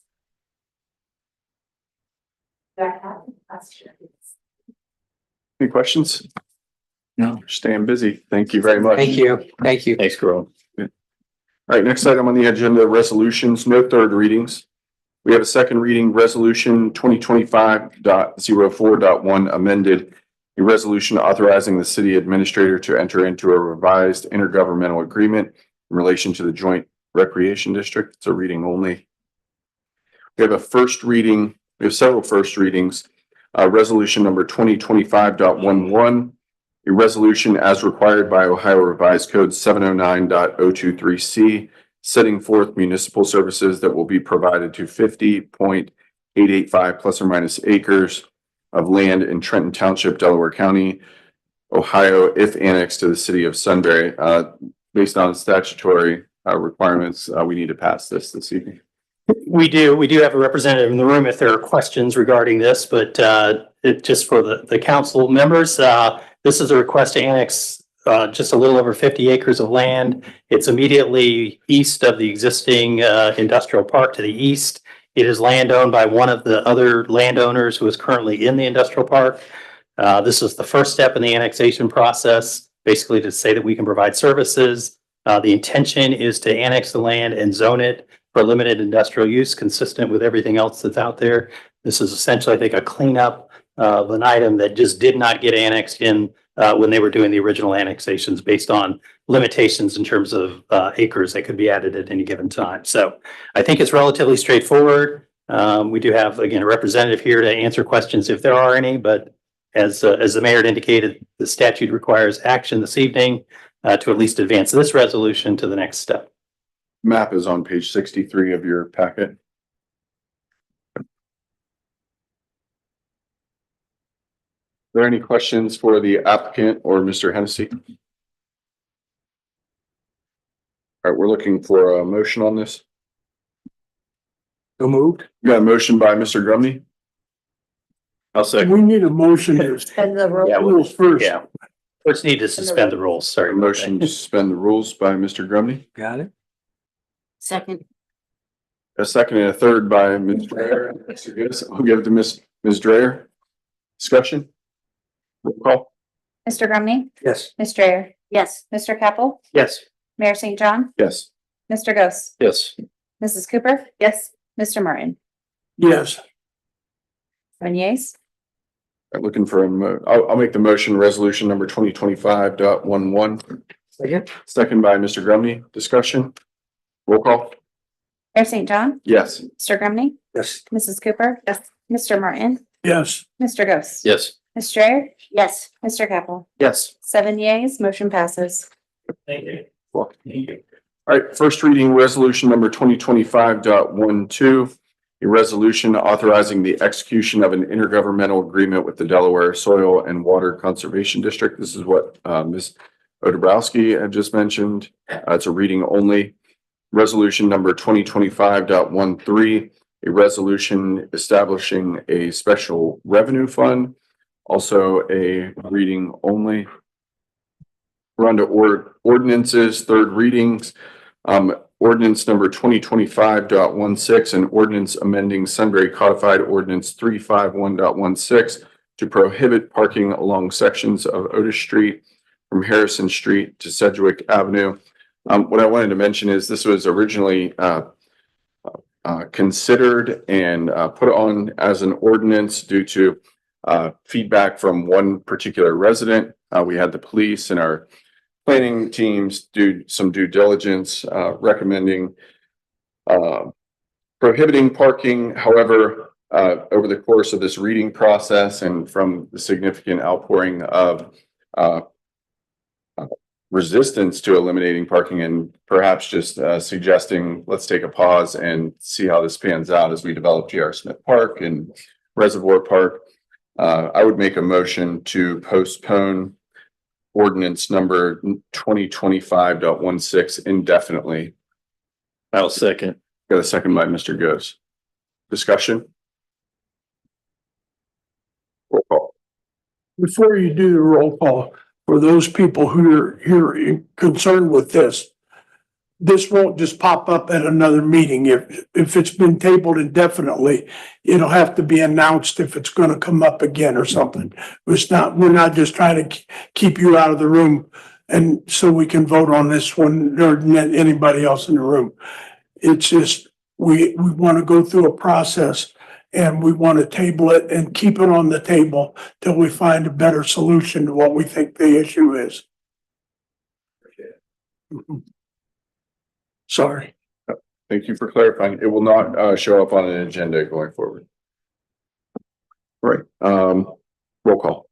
[SPEAKER 2] That question.
[SPEAKER 1] Any questions?
[SPEAKER 8] No.
[SPEAKER 1] Staying busy. Thank you very much.
[SPEAKER 7] Thank you. Thank you.
[SPEAKER 8] Thanks, Carl.
[SPEAKER 1] All right, next item on the agenda, resolutions, no third readings. We have a second reading, resolution 2025.04.1 amended. A resolution authorizing the city administrator to enter into a revised intergovernmental agreement in relation to the joint recreation district. It's a reading only. We have a first reading. We have several first readings. Resolution number 2025.11. A resolution as required by Ohio Revised Code 709.023C, setting forth municipal services that will be provided to 50.885 plus or minus acres of land in Trenton Township, Delaware County, Ohio, if annexed to the city of Sunbury. Based on statutory requirements, we need to pass this evening.
[SPEAKER 3] We do have a representative in the room if there are questions regarding this, but just for the council members, this is a request to annex just a little over 50 acres of land. It's immediately east of the existing industrial park to the east. It is land owned by one of the other landowners who is currently in the industrial park. This is the first step in the annexation process, basically to say that we can provide services. The intention is to annex the land and zone it for limited industrial use, consistent with everything else that's out there. This is essentially, I think, a cleanup of an item that just did not get annexed in when they were doing the original annexations based on limitations in terms of acres that could be added at any given time. So I think it's relatively straightforward. We do have, again, a representative here to answer questions if there are any, but as the mayor had indicated, the statute requires action this evening to at least advance this resolution to the next step.
[SPEAKER 1] Map is on page 63 of your packet. Are there any questions for the applicant or Mr. Hennessy? All right, we're looking for a motion on this.
[SPEAKER 4] So moved.
[SPEAKER 1] We got a motion by Mr. Grumney.
[SPEAKER 8] I'll second.
[SPEAKER 4] We need a motion to
[SPEAKER 6] And the roll.
[SPEAKER 3] Yeah,
[SPEAKER 4] rules first.
[SPEAKER 3] Yeah. First need to suspend the rules. Sorry.
[SPEAKER 1] A
[SPEAKER 3] about
[SPEAKER 1] motion to
[SPEAKER 3] that.
[SPEAKER 1] suspend the rules by Mr. Grumney.
[SPEAKER 7] Got it?
[SPEAKER 6] Second.
[SPEAKER 1] A second and a third by Ms. Dreyer. Mr. Gibbs, I'll give it to Ms. Dreyer. Discussion? Roll call.
[SPEAKER 2] Mr. Grumney,
[SPEAKER 7] Yes.
[SPEAKER 2] Ms. Dreyer,
[SPEAKER 6] Yes.
[SPEAKER 2] Mr. Keppel,
[SPEAKER 3] Yes.
[SPEAKER 2] Mayor St. John,
[SPEAKER 1] Yes.
[SPEAKER 2] Mr. Ghost,
[SPEAKER 8] Yes.
[SPEAKER 2] Mrs. Cooper. Yes. Mr. Martin.
[SPEAKER 4] Yes.
[SPEAKER 2] 7 yeas.
[SPEAKER 1] Looking for I'll make the motion, resolution number 2025.11.
[SPEAKER 7] Second?
[SPEAKER 1] Second by Mr. Grumney. Discussion? Roll call?
[SPEAKER 2] Mayor St. John,
[SPEAKER 1] Yes.
[SPEAKER 2] Mr. Grumney,
[SPEAKER 4] Yes.
[SPEAKER 2] Mrs. Cooper. Yes. Mr. Martin,
[SPEAKER 4] Yes.
[SPEAKER 2] Mr. Ghost.
[SPEAKER 8] Yes.
[SPEAKER 2] Ms. Strayer,
[SPEAKER 6] Yes.
[SPEAKER 2] Mr. Capel.
[SPEAKER 3] Yes.
[SPEAKER 2] 7 yeas, motion passes.
[SPEAKER 3] Thank you.
[SPEAKER 1] Well,
[SPEAKER 3] Thank you.
[SPEAKER 1] all right, first reading resolution number 2025.12. A resolution authorizing the execution of an intergovernmental agreement with the Delaware Soil and Water Conservation District. This is what Ms. Odebrowski had just mentioned. It's a reading only. Resolution number 2025.13. A resolution establishing a special revenue fund. Also a reading only. We're on to ordinances, third readings. Ordinance number 2025.16, an ordinance amending Sunbury Codified Ordinance 351.16 to prohibit parking along sections of Otis Street from Harrison Street to Sedgwick Avenue. What I wanted to mention is this was originally considered and put on as an ordinance due to feedback from one particular resident. We had the police and our planning teams do some due diligence, recommending prohibiting parking. However, over the course of this reading process and from the significant outpouring of resistance to eliminating parking and perhaps just suggesting let's take a pause and see how this pans out as we develop J.R. Smith Park and Reservoir Park. I would make a motion to postpone ordinance number 2025.16 indefinitely.
[SPEAKER 8] I'll second.
[SPEAKER 1] Got a second by Mr. Gose. Discussion? Roll call.
[SPEAKER 4] Before you do the roll call, for those people who are here concerned with this won't just pop up at another meeting. If it's been tabled indefinitely, it'll have to be announced if it's gonna come up again or something. We're not just trying to keep you out of the room and so we can vote on this one or anybody else in the room. It's just, we want to go through a process and we want to table it and keep it on the table till we find a better solution to what we think the issue is. Sorry.
[SPEAKER 1] Thank you for clarifying. It will not show up on an agenda going forward. Right. Roll call.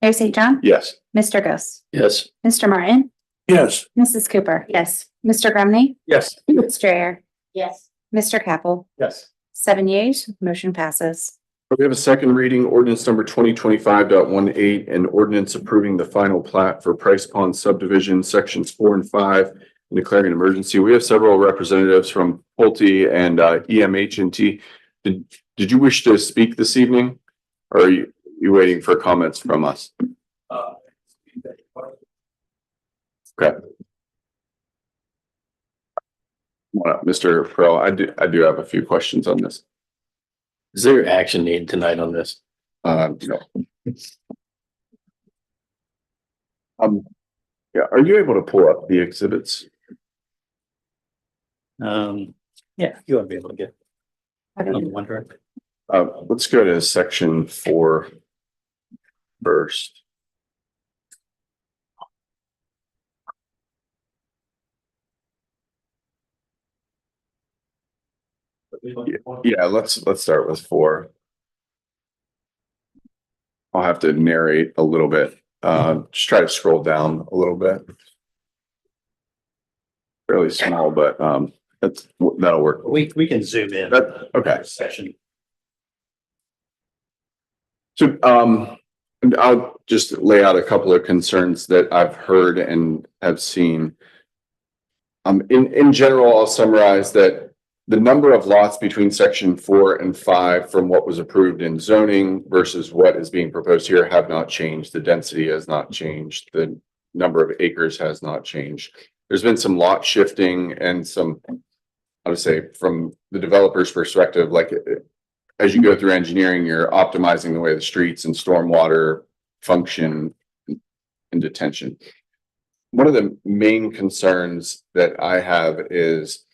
[SPEAKER 2] Mayor St. John,
[SPEAKER 1] Yes.
[SPEAKER 2] Mr. Ghost,
[SPEAKER 8] Yes.
[SPEAKER 2] Mr. Martin,
[SPEAKER 4] Yes.
[SPEAKER 2] Mrs. Cooper.
[SPEAKER 6] Yes.
[SPEAKER 2] Mr. Grumney,
[SPEAKER 3] Yes.
[SPEAKER 2] Ms. Strayer,
[SPEAKER 6] Yes.
[SPEAKER 2] Mr. Capel.
[SPEAKER 3] Yes.
[SPEAKER 2] 7 yeas, motion passes.
[SPEAKER 1] We have a second reading, ordinance number 2025.18, an ordinance approving the final plat for Price Pond subdivision, sections 4 and 5, and declaring an emergency. We have several representatives from Pulte and EMH&T. Did you wish to speak this evening? Or are you waiting for comments from us? Okay. Mr. Pearl, I do have a few questions on this.
[SPEAKER 8] Is there action needed tonight on this?
[SPEAKER 1] No. Yeah, are you able to pull up the exhibits?
[SPEAKER 3] Yeah, you ought to be able to get on one direct.
[SPEAKER 1] Let's go to section 4 first. Yeah, let's start with 4. I'll have to narrate a little bit. Just try to scroll down a little bit. Fairly small, but that'll work.
[SPEAKER 3] We can zoom in.
[SPEAKER 1] Okay.
[SPEAKER 3] Session.
[SPEAKER 1] So and I'll just lay out a couple of concerns that I've heard and have seen. In general, I'll summarize that the number of lots between section 4 and 5 from what was approved in zoning versus what is being proposed here have not changed. The density has not changed. The number of acres has not changed. There's been some lot shifting and some, I would say, from the developer's perspective, like as you go through engineering, you're optimizing the way the streets and stormwater function in detention. One of the main concerns that I have is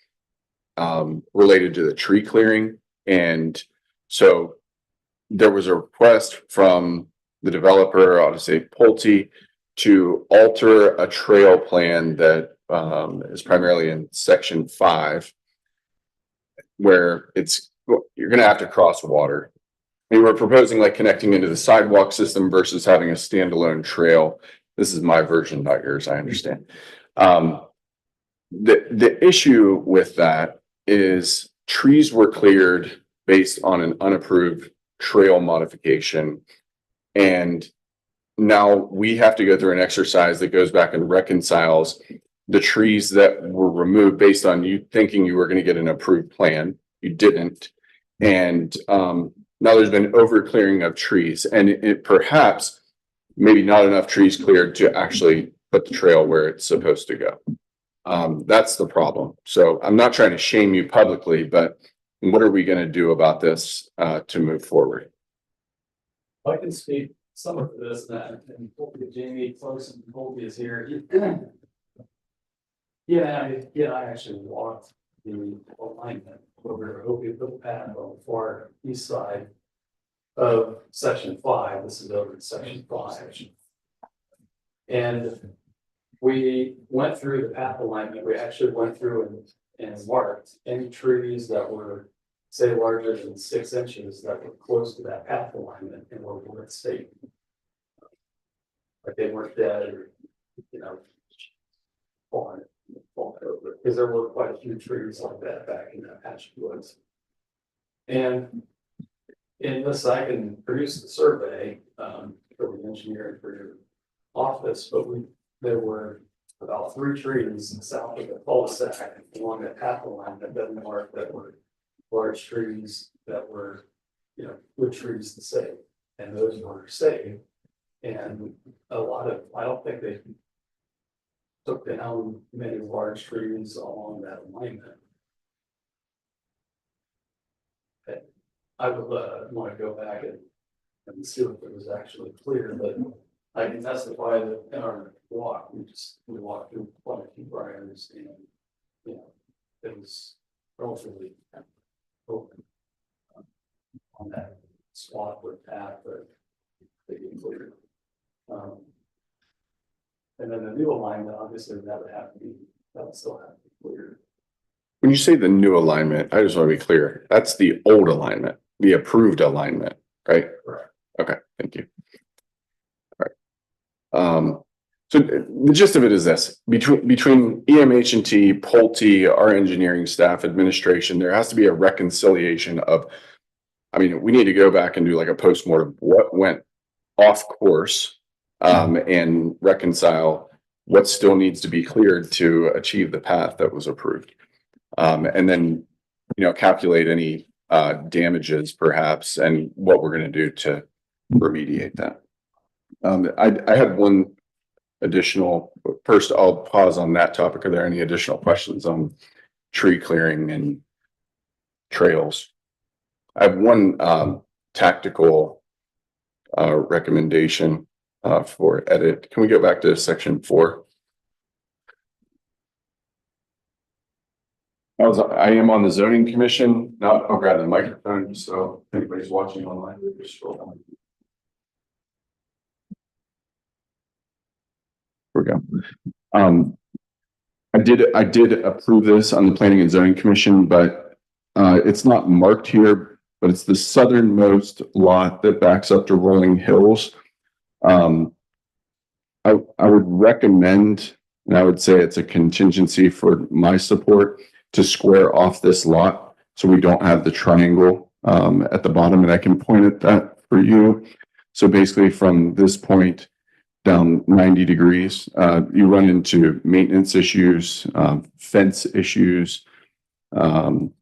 [SPEAKER 1] related to the tree clearing. And so there was a request from the developer, I'll just say Pulte, to alter a trail plan that is primarily in section 5, where you're gonna have to cross water. We were proposing like connecting into the sidewalk system versus having a standalone trail. This is my version, not yours, I understand. The issue with that is trees were cleared based on an unapproved trail modification. And now we have to go through an exercise that goes back and reconciles the trees that were removed based on you thinking you were going to get an approved plan. You didn't. And now there's been over clearing of trees, and it perhaps maybe not enough trees cleared to actually put the trail where it's supposed to go. That's the problem. So I'm not trying to shame you publicly, but what are we going to do about this to move forward?
[SPEAKER 11] I can speak somewhat to this, and hopefully Jamie close and Colby is here. I actually walked the alignment over Hopi footpath on the far east side of section 5. This is over in section 5. And we went through the path alignment. We actually went through and marked any trees that were, say, larger than 6 inches that were close to that path alignment and were worth saving. Like they weren't dead or, falling over, because there were quite a few trees like that back in that patch of woods. And in this, I can produce the survey for the engineer and for your office, but there were about 3 trees south of the cul-de-sac along that path line that doesn't mark that were large trees that were, wood trees to save, and those were saved. And a lot of, I don't think they took down many large trees along that alignment. I would want to go back and see if it was actually clear, but I can testify that in our walk, we walked through quite a few briars, and it was relatively open on that swath of path that they get cleared. And then the new alignment, obviously, that would still have to be cleared.
[SPEAKER 1] When you say the new alignment, I just want to be clear, that's the old alignment, the approved alignment, right?
[SPEAKER 11] Correct.
[SPEAKER 1] Okay, thank you. All right. So the gist of it is this: between EMH&T, Pulte, our engineering staff, administration, there has to be a reconciliation of, we need to go back and do like a postmortem, what went off course, and reconcile what still needs to be cleared to achieve the path that was approved. And then, calculate any damages perhaps and what we're going to do to remediate that. I had one additional, first I'll pause on that topic. Are there any additional questions on tree clearing and trails? I have one tactical recommendation for edit. Can we go back to section 4? I am on the zoning commission. Now I'll grab the microphone so if anybody's watching online, just scroll down. Here we go. I did approve this on the planning and zoning commission, but it's not marked here, but it's the southernmost lot that backs up to Rolling Hills. I would recommend, and I would say it's a contingency for my support, to square off this lot so we don't have the triangle at the bottom, and I can point at that for you. So basically from this point down 90 degrees, you run into maintenance issues, fence issues, from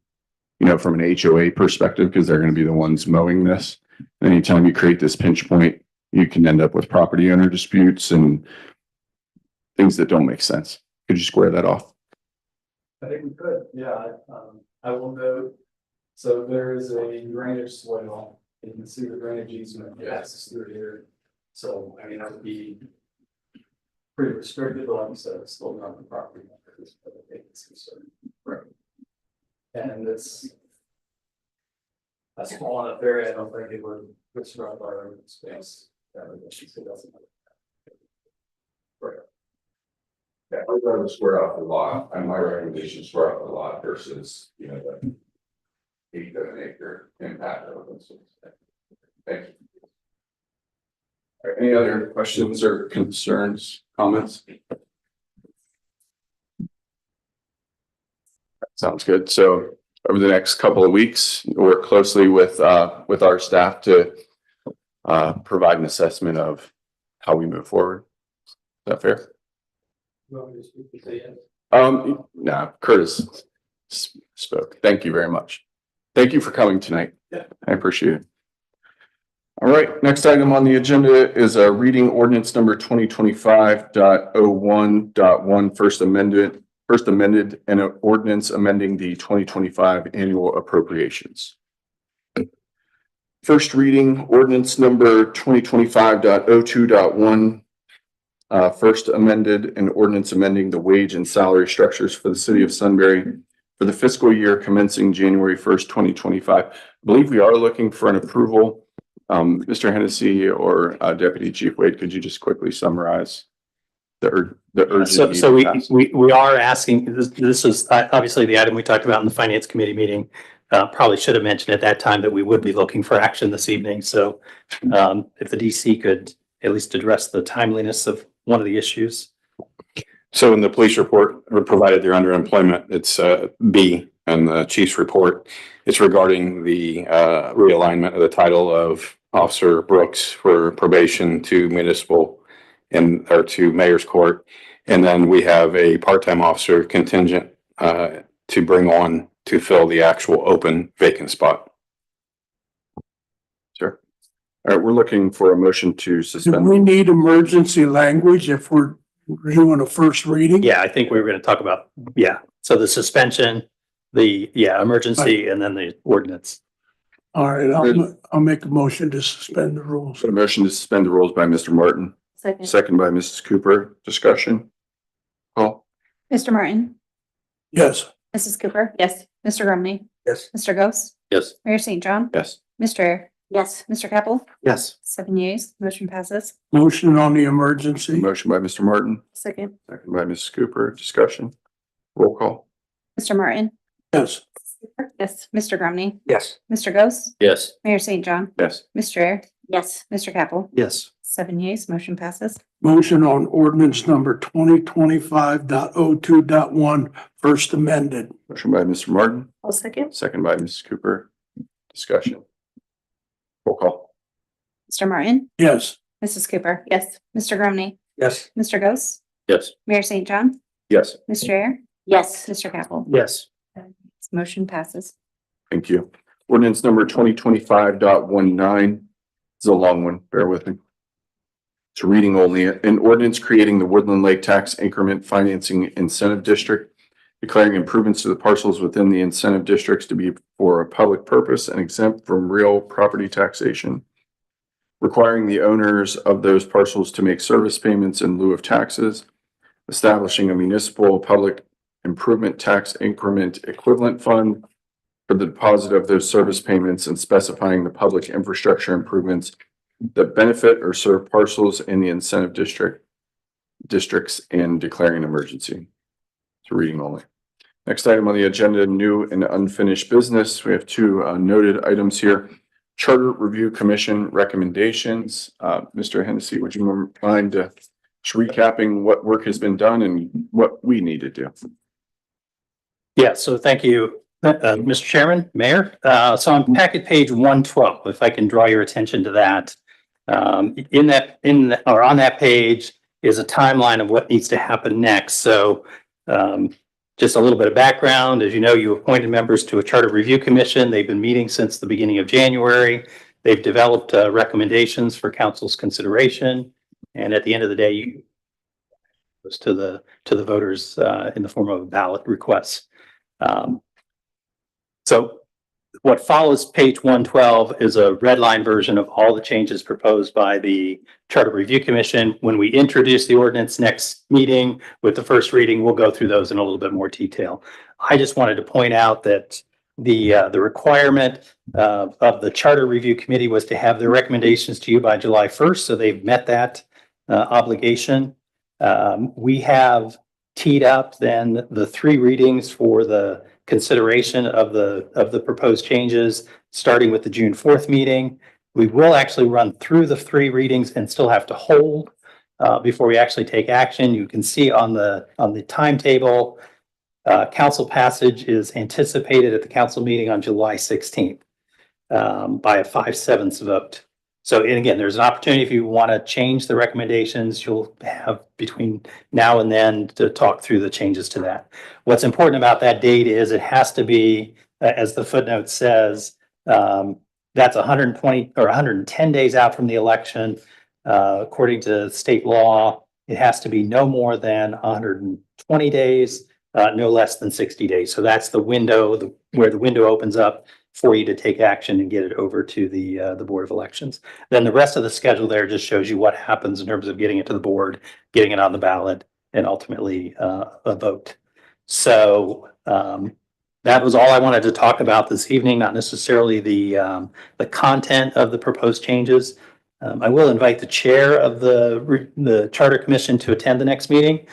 [SPEAKER 1] an HOA perspective, because they're going to be the ones mowing this. Anytime you create this pinch point, you can end up with property owner disputes and things that don't make sense. Could you square that off?
[SPEAKER 11] I think we could, yeah. I will note, so there is a drainage swale. You can see the drainage easement passes through here. So, that would be pretty restricted, but like I said, it's still not the property because of the vacancy concern. Right. And it's, a small enough area, I don't think it would disrupt our open space.
[SPEAKER 1] Yeah, I'd rather square off the lot, and my recommendation is square off the lot versus, you know, the 8 to an acre impact of open space. Thank you. All right, any other questions or concerns, comments? Sounds good. So over the next couple of weeks, work closely with our staff to provide an assessment of how we move forward. Is that fair? No, Curtis spoke. Thank you very much. Thank you for coming tonight.
[SPEAKER 11] Yeah.
[SPEAKER 1] I appreciate it. All right, next item on the agenda is a reading ordinance number 2025.01.1 first amended and an ordinance amending the 2025 annual appropriations. First reading ordinance number 2025.02.1 first amended an ordinance amending the wage and salary structures for the city of Sunbury for the fiscal year commencing January 1st, 2025. I believe we are looking for an approval. Mr. Hennessy or Deputy Chief Wade, could you just quickly summarize the urgent
[SPEAKER 3] So,
[SPEAKER 1] need
[SPEAKER 3] so
[SPEAKER 1] to pass?
[SPEAKER 3] we are asking, this is obviously the item we talked about in the finance committee meeting. Probably should have mentioned at that time that we would be looking for action this evening. So, if the DC could at least address the timeliness of one of the issues.
[SPEAKER 10] So in the police report provided there under employment, it's B in the chief's report. It's regarding the realignment of the title of Officer Brooks for probation to municipal or to mayor's court. And then we have a part-time officer contingent to bring on to fill the actual open vacant spot.
[SPEAKER 1] Sure. All right, we're looking for a motion to
[SPEAKER 4] Do
[SPEAKER 1] suspend.
[SPEAKER 4] we need emergency language if we're doing a first reading?
[SPEAKER 3] Yeah, I think we were going to talk about, so the suspension, the, emergency, and then the ordinance.
[SPEAKER 4] All right, I'll make a motion to suspend the rules.
[SPEAKER 1] A motion to suspend the rules by Mr. Martin,
[SPEAKER 6] Second.
[SPEAKER 1] second by Mrs. Cooper. Discussion. Call.
[SPEAKER 2] Mr. Martin,
[SPEAKER 4] Yes.
[SPEAKER 2] Mrs. Cooper,
[SPEAKER 9] Yes.
[SPEAKER 2] Mr. Grumney,
[SPEAKER 7] Yes.
[SPEAKER 2] Mr. Ghost,
[SPEAKER 8] Yes.
[SPEAKER 2] Mayor St. John,
[SPEAKER 1] Yes.
[SPEAKER 2] Mr. Air,
[SPEAKER 6] Yes.
[SPEAKER 2] Mr. Capel,
[SPEAKER 3] Yes.
[SPEAKER 2] 7 yeas, motion passes.
[SPEAKER 4] Motion on the emergency.
[SPEAKER 1] Motion by Mr. Martin,
[SPEAKER 9] Second.
[SPEAKER 1] second by Mrs. Cooper. Discussion. Roll call.
[SPEAKER 2] Mr. Martin,
[SPEAKER 4] Yes.
[SPEAKER 9] Yes.
[SPEAKER 2] Mr. Grumney,
[SPEAKER 7] Yes.
[SPEAKER 2] Mr. Ghost,
[SPEAKER 8] Yes.
[SPEAKER 2] Mayor St. John,
[SPEAKER 1] Yes.
[SPEAKER 2] Mr. Air,
[SPEAKER 6] Yes.
[SPEAKER 2] Mr. Capel,
[SPEAKER 3] Yes.
[SPEAKER 2] 7 yeas, motion passes.
[SPEAKER 4] Motion on ordinance number 2025.02.1 first amended.
[SPEAKER 1] Motion by Mr. Martin,
[SPEAKER 9] I'll second.
[SPEAKER 1] second by Mrs. Cooper. Discussion. Roll call.
[SPEAKER 2] Mr. Martin,
[SPEAKER 4] Yes.
[SPEAKER 2] Mrs. Cooper,
[SPEAKER 9] Yes.
[SPEAKER 2] Mr. Grumney,
[SPEAKER 7] Yes.
[SPEAKER 2] Mr. Ghost,
[SPEAKER 8] Yes.
[SPEAKER 2] Mayor St. John,
[SPEAKER 1] Yes.
[SPEAKER 2] Mr. Air,
[SPEAKER 6] Yes.
[SPEAKER 2] Mr. Capel,
[SPEAKER 3] Yes.
[SPEAKER 2] motion passes.
[SPEAKER 1] Thank you. Ordinance number 2025.19 is a long one. Bear with me. It's reading only. An ordinance creating the Woodland Lake Tax Increment Financing Incentive District, declaring improvements to the parcels within the incentive districts to be for a public purpose and exempt from real property taxation, requiring the owners of those parcels to make service payments in lieu of taxes, establishing a municipal public improvement tax increment equivalent fund for the deposit of those service payments, and specifying the public infrastructure improvements that benefit or serve parcels in the incentive districts and declaring an emergency. It's reading only. Next item on the agenda, new and unfinished business. We have two noted items here. Charter Review Commission recommendations. Mr. Hennessy, would you mind just recapping what work has been done and what we need to do?
[SPEAKER 3] Yeah, so thank you, Mr. Chairman, Mayor. So on packet page 112, if I can draw your attention to that. On that page is a timeline of what needs to happen next. So just a little bit of background. As you know, you appointed members to a Charter Review Commission. They've been meeting since the beginning of January. They've developed recommendations for council's consideration. And at the end of the day, you goes to the voters in the form of a ballot request. So what follows page 112 is a red line version of all the changes proposed by the Charter Review Commission. When we introduce the ordinance next meeting with the first reading, we'll go through those in a little bit more detail. I just wanted to point out that The requirement of the Charter Review Committee was to have their recommendations to you by July 1st, so they've met that obligation. We have teed up then the 3 readings for the consideration of the proposed changes, starting with the June 4th meeting. We will actually run through the 3 readings and still have to hold before we actually take action. You can see on the timetable, council passage is anticipated at the council meeting on July 16th by a 5/7 vote. So, and again, there's an opportunity if you want to change the recommendations, you'll have between now and then to talk through the changes to that. What's important about that date is it has to be, as the footnote says, that's 120 or 110 days out from the election. According to state law, it has to be no more than 120 days, no less than 60 days. So that's the window, where the window opens up for you to take action and get it over to the Board of Elections. Then the rest of the schedule there just shows you what happens in terms of getting it to the board, getting it on the ballot, and ultimately a vote. So that was all I wanted to talk about this evening, not necessarily the content of the proposed changes. I will invite the chair of the Charter Commission to attend the next meeting,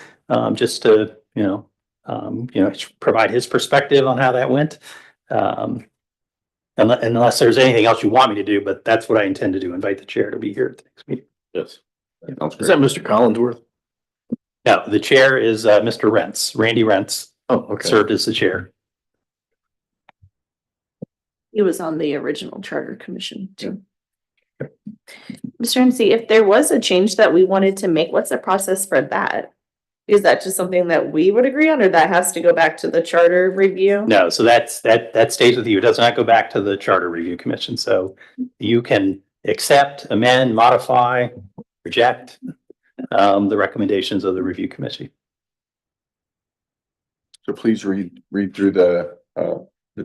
[SPEAKER 3] just to provide his perspective on how that went. Unless there's anything else you want me to do, but that's what I intend to do, invite the chair to be here at the next meeting.
[SPEAKER 8] Yes.
[SPEAKER 1] Sounds
[SPEAKER 8] Is that Mr. Collinsworth?
[SPEAKER 3] No, the chair is Mr. Rentz, Randy Rentz,
[SPEAKER 8] Oh, okay.
[SPEAKER 3] served as the chair.
[SPEAKER 9] He was on the original Charter Commission too. Mr. MC, if there was a change that we wanted to make, what's the process for that? Is that just something that we would agree on, or that has to go back to the Charter Review?
[SPEAKER 3] No, so that stays with you. It does not go back to the Charter Review Commission. So you can accept, amend, modify, reject the recommendations of the Review Committee.
[SPEAKER 1] So please read through the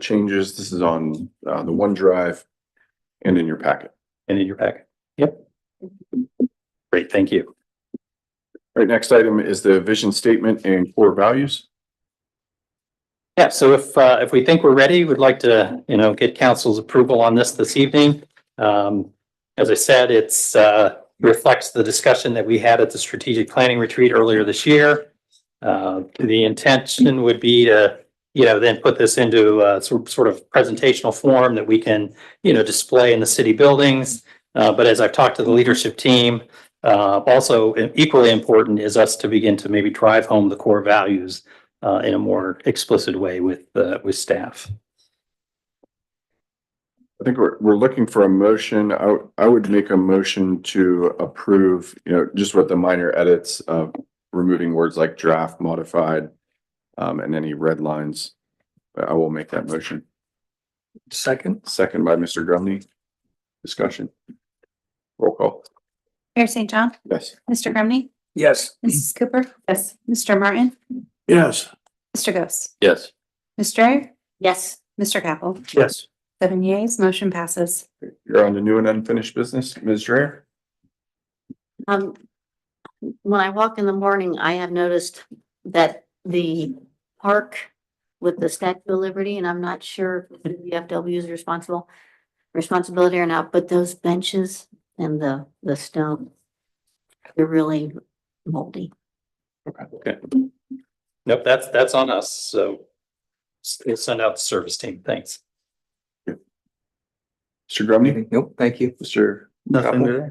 [SPEAKER 1] changes. This is on the OneDrive and in your packet.
[SPEAKER 3] And in your packet. Yep. Great, thank you.
[SPEAKER 1] All right, next item is the vision statement and core values.
[SPEAKER 3] Yeah, so if we think we're ready, we'd like to, get council's approval on this evening. As I said, it's reflects the discussion that we had at the strategic planning retreat earlier this year. The intention would be to, then put this into a sort of presentational form that we can, display in the city buildings. But as I've talked to the leadership team, also equally important is us to begin to maybe drive home the core values in a more explicit way with staff.
[SPEAKER 1] I think we're looking for a motion. I would make a motion to approve, just with the minor edits of removing words like draft, modified, and any red lines. I will make that motion.
[SPEAKER 7] Second.
[SPEAKER 1] Second by Mr. Grumney. Discussion. Roll call.
[SPEAKER 2] Mayor St. John,
[SPEAKER 1] Yes.
[SPEAKER 2] Mr. Grumney,
[SPEAKER 7] Yes.
[SPEAKER 2] Mrs. Cooper,
[SPEAKER 9] Yes.
[SPEAKER 2] Mr. Martin,
[SPEAKER 4] Yes.
[SPEAKER 2] Mr. Ghost,
[SPEAKER 8] Yes.
[SPEAKER 2] Ms. Strayer,
[SPEAKER 6] Yes.
[SPEAKER 2] Mr. Capel.
[SPEAKER 7] Yes.
[SPEAKER 2] 7 yeas, motion passes.
[SPEAKER 1] You're on to new and unfinished business, Ms. Dreyer.
[SPEAKER 6] When I walk in the morning, I have noticed that the park with the Statue of Liberty, and I'm not sure if the VFW is responsibility or not, but those benches and the stone, they're really moldy.
[SPEAKER 3] Okay. Nope, that's on us. So we'll send out the service team. Thanks.
[SPEAKER 1] Mr. Grumney,
[SPEAKER 7] Nope, thank you.
[SPEAKER 1] Mr.
[SPEAKER 3] Nothing
[SPEAKER 1] Capel?
[SPEAKER 3] today.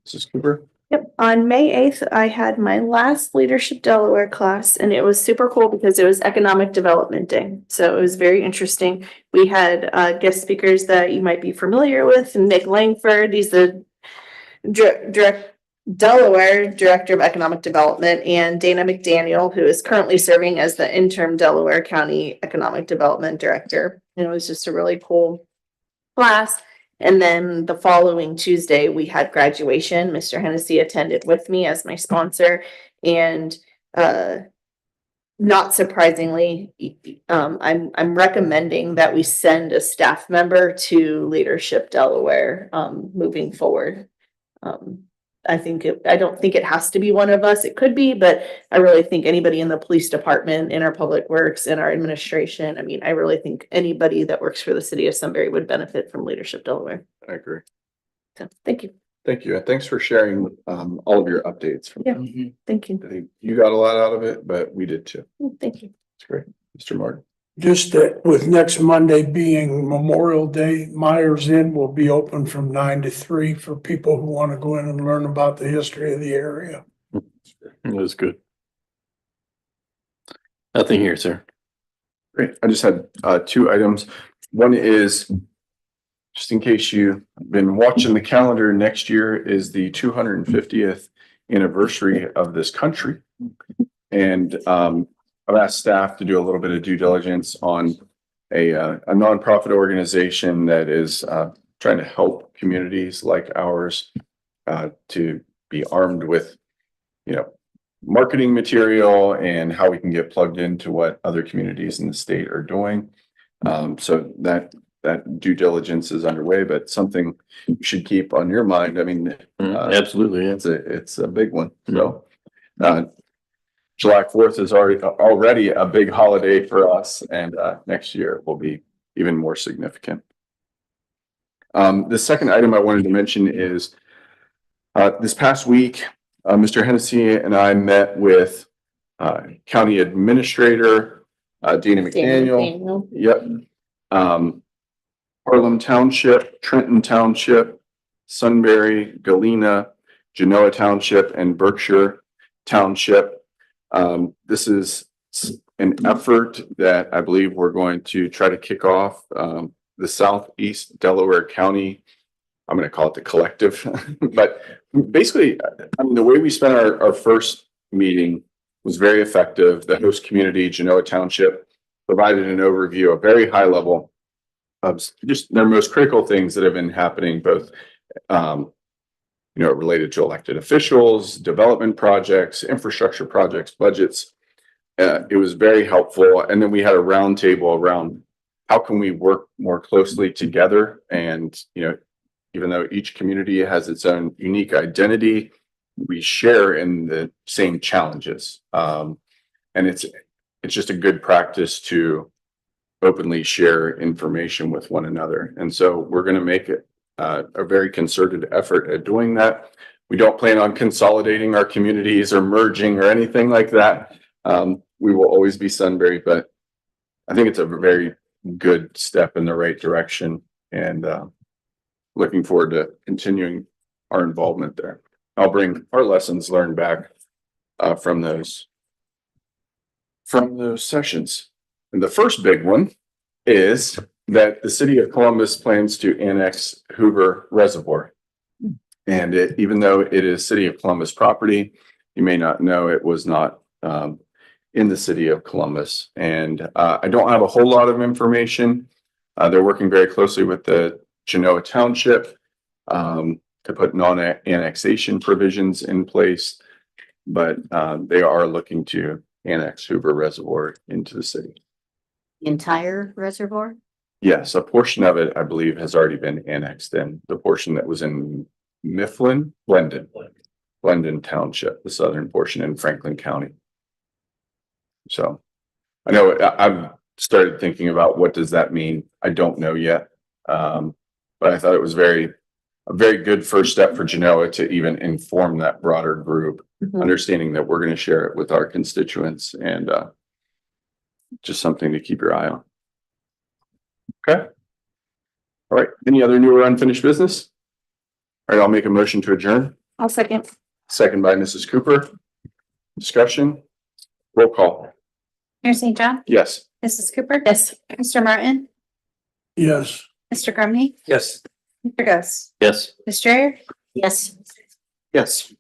[SPEAKER 1] Mrs. Cooper.
[SPEAKER 9] Yep, on May 8th, I had my last Leadership Delaware class, and it was super cool because it was Economic Development Day. So it was very interesting. We had guest speakers that you might be familiar with, Nick Langford, he's the Delaware Director of Economic Development, and Dana McDaniel, who is currently serving as the interim Delaware County Economic Development Director. And it was just a really cool class. And then the following Tuesday, we had graduation. Mr. Hennessy attended with me as my sponsor. And not surprisingly, I'm recommending that we send a staff member to Leadership Delaware moving forward. I don't think it has to be one of us. It could be, but I really think anybody in the police department, in our public works, in our administration, I mean, I really think anybody that works for the city of Sunbury would benefit from Leadership Delaware.
[SPEAKER 1] I agree.
[SPEAKER 9] So, thank you.
[SPEAKER 1] Thank you. And thanks for sharing all of your updates.
[SPEAKER 9] Yeah.
[SPEAKER 7] Mhm.
[SPEAKER 9] Thank you.
[SPEAKER 1] I think you got a lot out of it, but we did too.
[SPEAKER 9] Thank you.
[SPEAKER 1] It's great. Mr. Martin.
[SPEAKER 4] Just that with next Monday being Memorial Day, Myers Inn will be open from 9 to 3 for people who want to go in and learn about the history of the area.
[SPEAKER 8] That's good. Nothing here, sir.
[SPEAKER 1] Great. I just had two items. One is, just in case you've been watching the calendar, next year is the 250th anniversary of this country. And I've asked staff to do a little bit of due diligence on a nonprofit organization that is trying to help communities like ours to be armed with, marketing material and how we can get plugged into what other communities in the state are doing. So that due diligence is underway, but something you should keep on your mind. I mean,
[SPEAKER 8] Absolutely, yeah.
[SPEAKER 1] it's a big one. So July 4th is already a big holiday for us, and next year will be even more significant. The second item I wanted to mention is this past week, Mr. Hennessy and I met with County Administrator Dana McDaniel. Yep. Harlem Township, Trenton Township, Sunbury, Galena, Genoa Township, and Berkshire Township. This is an effort that I believe we're going to try to kick off the Southeast Delaware County. I'm going to call it the collective, but basically, I mean, the way we spent our first meeting was very effective. The host community, Genoa Township, provided an overview, a very high level of just their most critical things that have been happening, both related to elected officials, development projects, infrastructure projects, budgets. It was very helpful. And then we had a roundtable around how can we work more closely together. And, even though each community has its own unique identity, we share in the same challenges. And it's just a good practice to openly share information with one another. And so we're going to make it a very concerted effort at doing that. We don't plan on consolidating our communities or merging or anything like that. We will always be Sunbury, but I think it's a very good step in the right direction, and looking forward to continuing our involvement there. I'll bring our lessons learned back from those sessions. And the first big one is that the city of Columbus plans to annex Hoover Reservoir. And even though it is city of Columbus property, you may not know it was not in the city of Columbus. And I don't have a whole lot of information. They're working very closely with the Genoa Township to put non-annexation provisions in place, but they are looking to annex Hoover Reservoir into the city.
[SPEAKER 6] The entire reservoir?
[SPEAKER 1] Yes, a portion of it, I believe, has already been annexed in. The portion that was in Mifflin, Glendon Township, the southern portion in Franklin County. So I know I've started thinking about what does that mean? I don't know yet. But I thought it was a very good first step for Genoa to even inform that broader group, understanding that we're going to share it with our constituents, and just something to keep your eye on. Okay. All right. Any other new or unfinished business? All right. I'll make a motion to adjourn.
[SPEAKER 9] I'll second.
[SPEAKER 1] Second by Mrs. Cooper. Discussion. Roll call.
[SPEAKER 2] Mayor St. John,
[SPEAKER 1] Yes.
[SPEAKER 2] Mrs. Cooper.
[SPEAKER 9] Yes.
[SPEAKER 2] Mr. Martin,
[SPEAKER 4] Yes.
[SPEAKER 2] Mr. Grumney,
[SPEAKER 7] Yes.
[SPEAKER 2] Mr. Ghost,
[SPEAKER 8] Yes.
[SPEAKER 2] Ms. Strayer,
[SPEAKER 6] Yes.
[SPEAKER 1] Yes.